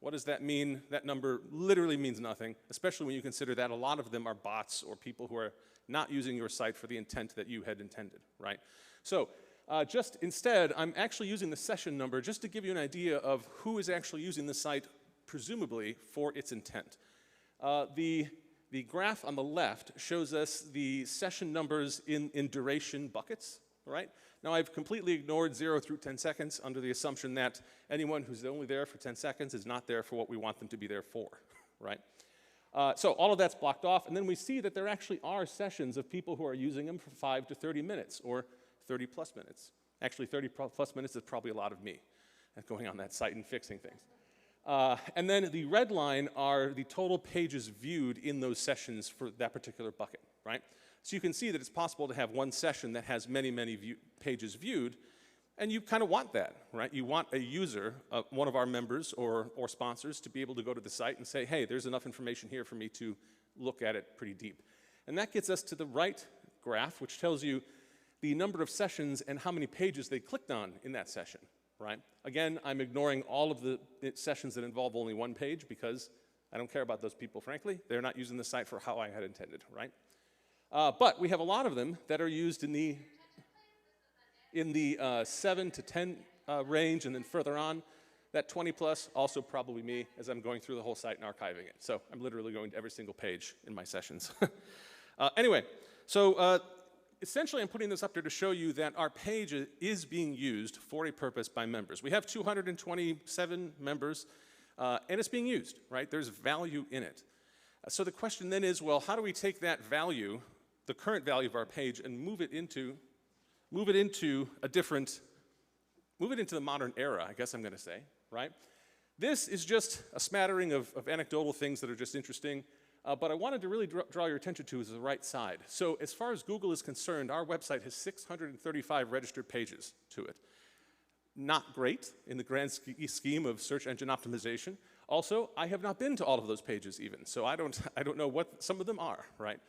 What does that mean? That number literally means nothing, especially when you consider that a lot of them are bots or people who are not using your site for the intent that you had intended, right? So just instead, I'm actually using the session number just to give you an idea of who is actually using the site, presumably for its intent. The graph on the left shows us the session numbers in duration buckets, right? Now I've completely ignored 0 through 10 seconds under the assumption that anyone who's only there for 10 seconds is not there for what we want them to be there for, right? So all of that's blocked off, and then we see that there actually are sessions of people who are using them for 5 to 30 minutes, or 30 plus minutes. Actually, 30 plus minutes is probably a lot of me going on that site and fixing things. And then the red line are the total pages viewed in those sessions for that particular bucket, right? So you can see that it's possible to have one session that has many, many pages viewed, and you kind of want that, right? You want a user, one of our members or sponsors, to be able to go to the site and say, hey, there's enough information here for me to look at it pretty deep. And that gets us to the right graph, which tells you the number of sessions and how many pages they clicked on in that session, right? Again, I'm ignoring all of the sessions that involve only one page because I don't care about those people, frankly. They're not using the site for how I had intended, right? But we have a lot of them that are used in the 7 to 10 range, and then further on, that 20 plus, also probably me, as I'm going through the whole site and archiving it. So I'm literally going to every single page in my sessions. Anyway, so essentially I'm putting this up there to show you that our page is being used for a purpose by members. We have 227 members, and it's being used, right? There's value in it. So the question then is, well, how do we take that value, the current value of our page, and move it into the modern era, I guess I'm going to say, right? This is just a smattering of anecdotal things that are just interesting, but I wanted to really draw your attention to is the right side. So as far as Google is concerned, our website has 635 registered pages to it. Not great in the grand scheme of search engine optimization, Also, I have not been to all of those pages even, so I don't know what some of them are, right?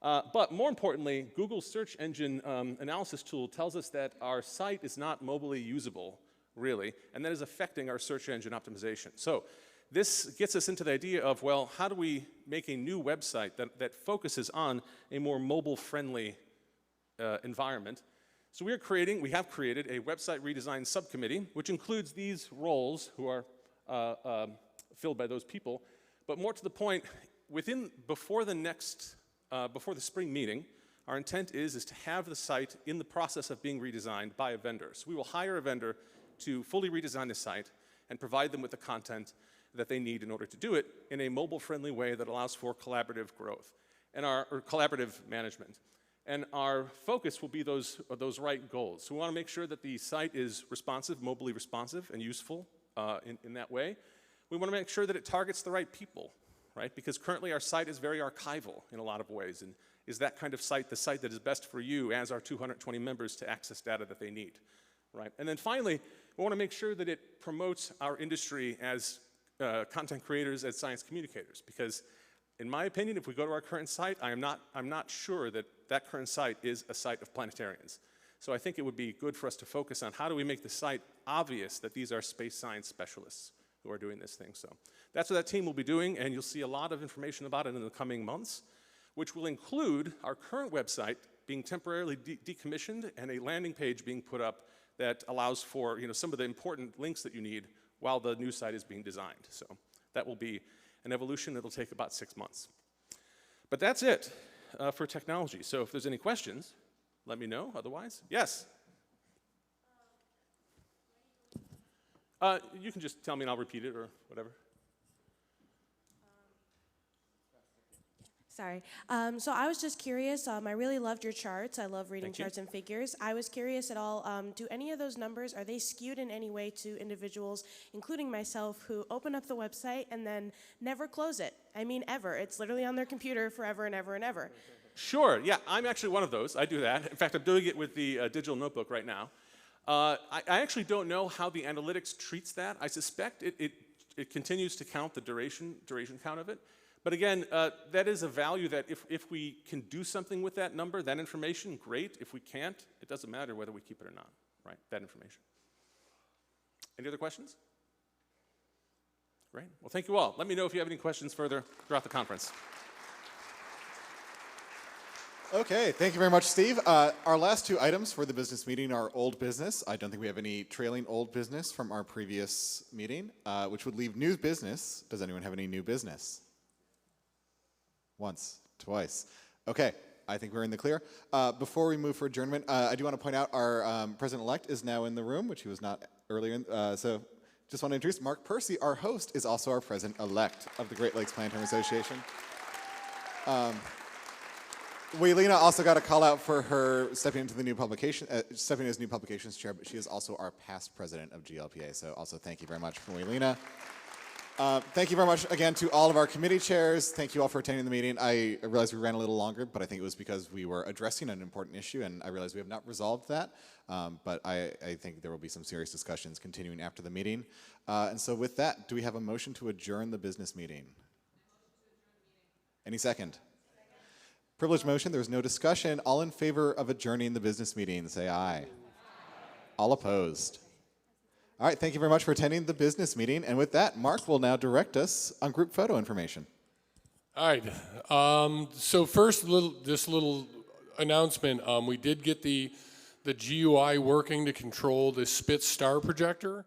But more importantly, Google's search engine analysis tool tells us that our site is not mobily usable, really, and that is affecting our search engine optimization. So this gets us into the idea of, well, how do we make a new website that focuses on a more mobile-friendly environment? So we have created a website redesign subcommittee, which includes these roles who are filled by those people. But more to the point, before the spring meeting, our intent is to have the site in the process of being redesigned by a vendor. So we will hire a vendor to fully redesign the site and provide them with the content that they need in order to do it in a mobile-friendly way that allows for collaborative growth or collaborative management. And our focus will be those right goals. So we want to make sure that the site is responsive, mobily responsive, and useful in that way. We want to make sure that it targets the right people, right? Because currently our site is very archival in a lot of ways, and is that kind of site the site that is best for you as our 220 members to access data that they need, right? And then finally, we want to make sure that it promotes our industry as content creators, as science communicators, because in my opinion, if we go to our current site, I'm not sure that that current site is a site of planetarians. So I think it would be good for us to focus on how do we make the site obvious that these are space science specialists who are doing this thing. So that's what that team will be doing, and you'll see a lot of information about it in the coming months, which will include our current website being temporarily decommissioned and a landing page being put up that allows for some of the important links that you need while the new site is being designed. So that will be an evolution that will take about 6 months. But that's it for technology. So if there's any questions, let me know. Otherwise, yes? You can just tell me and I'll repeat it or whatever. Sorry. So I was just curious. I really loved your charts. I love reading charts and figures. I was curious at all, do any of those numbers, are they skewed in any way to individuals, including myself, who open up the website and then never close it? I mean, ever. It's literally on their computer forever and ever and ever. Sure. Yeah, I'm actually one of those. I do that. In fact, I'm doing it with the digital notebook right now. I actually don't know how the analytics treats that. I suspect it continues to count the duration count of it. But again, that is a value that if we can do something with that number, that information, great. If we can't, it doesn't matter whether we keep it or not, right? That information. Any other questions? Great. Well, thank you all. Let me know if you have any questions further throughout the conference. Okay, thank you very much, Steve. Our last two items for the business meeting are old business. I don't think we have any trailing old business from our previous meeting, which would leave new business. Does anyone have any new business? Once, twice. Okay, I think we're in the clear. Before we move for adjournment, I do want to point out our president-elect is now in the room, which he was not earlier. So just want to introduce Mark Percy, our host, is also our president-elect of the Great Lakes Planetarium Association. Waylena also got a call out for her stepping into the new publication, stepping as new publications chair, but she is also our past president of GLPA. So also thank you very much for Waylena. Thank you very much again to all of our committee chairs. Thank you all for attending the meeting. I realized we ran a little longer, but I think it was because we were addressing an important issue, and I realize we have not resolved that. But I think there will be some serious discussions continuing after the meeting. And so with that, do we have a motion to adjourn the business meeting? Any second? Privileged motion, there's no discussion. All in favor of adjourning the business meeting, say aye. All opposed? All right, thank you very much for attending the business meeting. And with that, Mark will now direct us on group photo information. All right, so first, this little announcement. We did get the GUI working to control the Spitz star projector.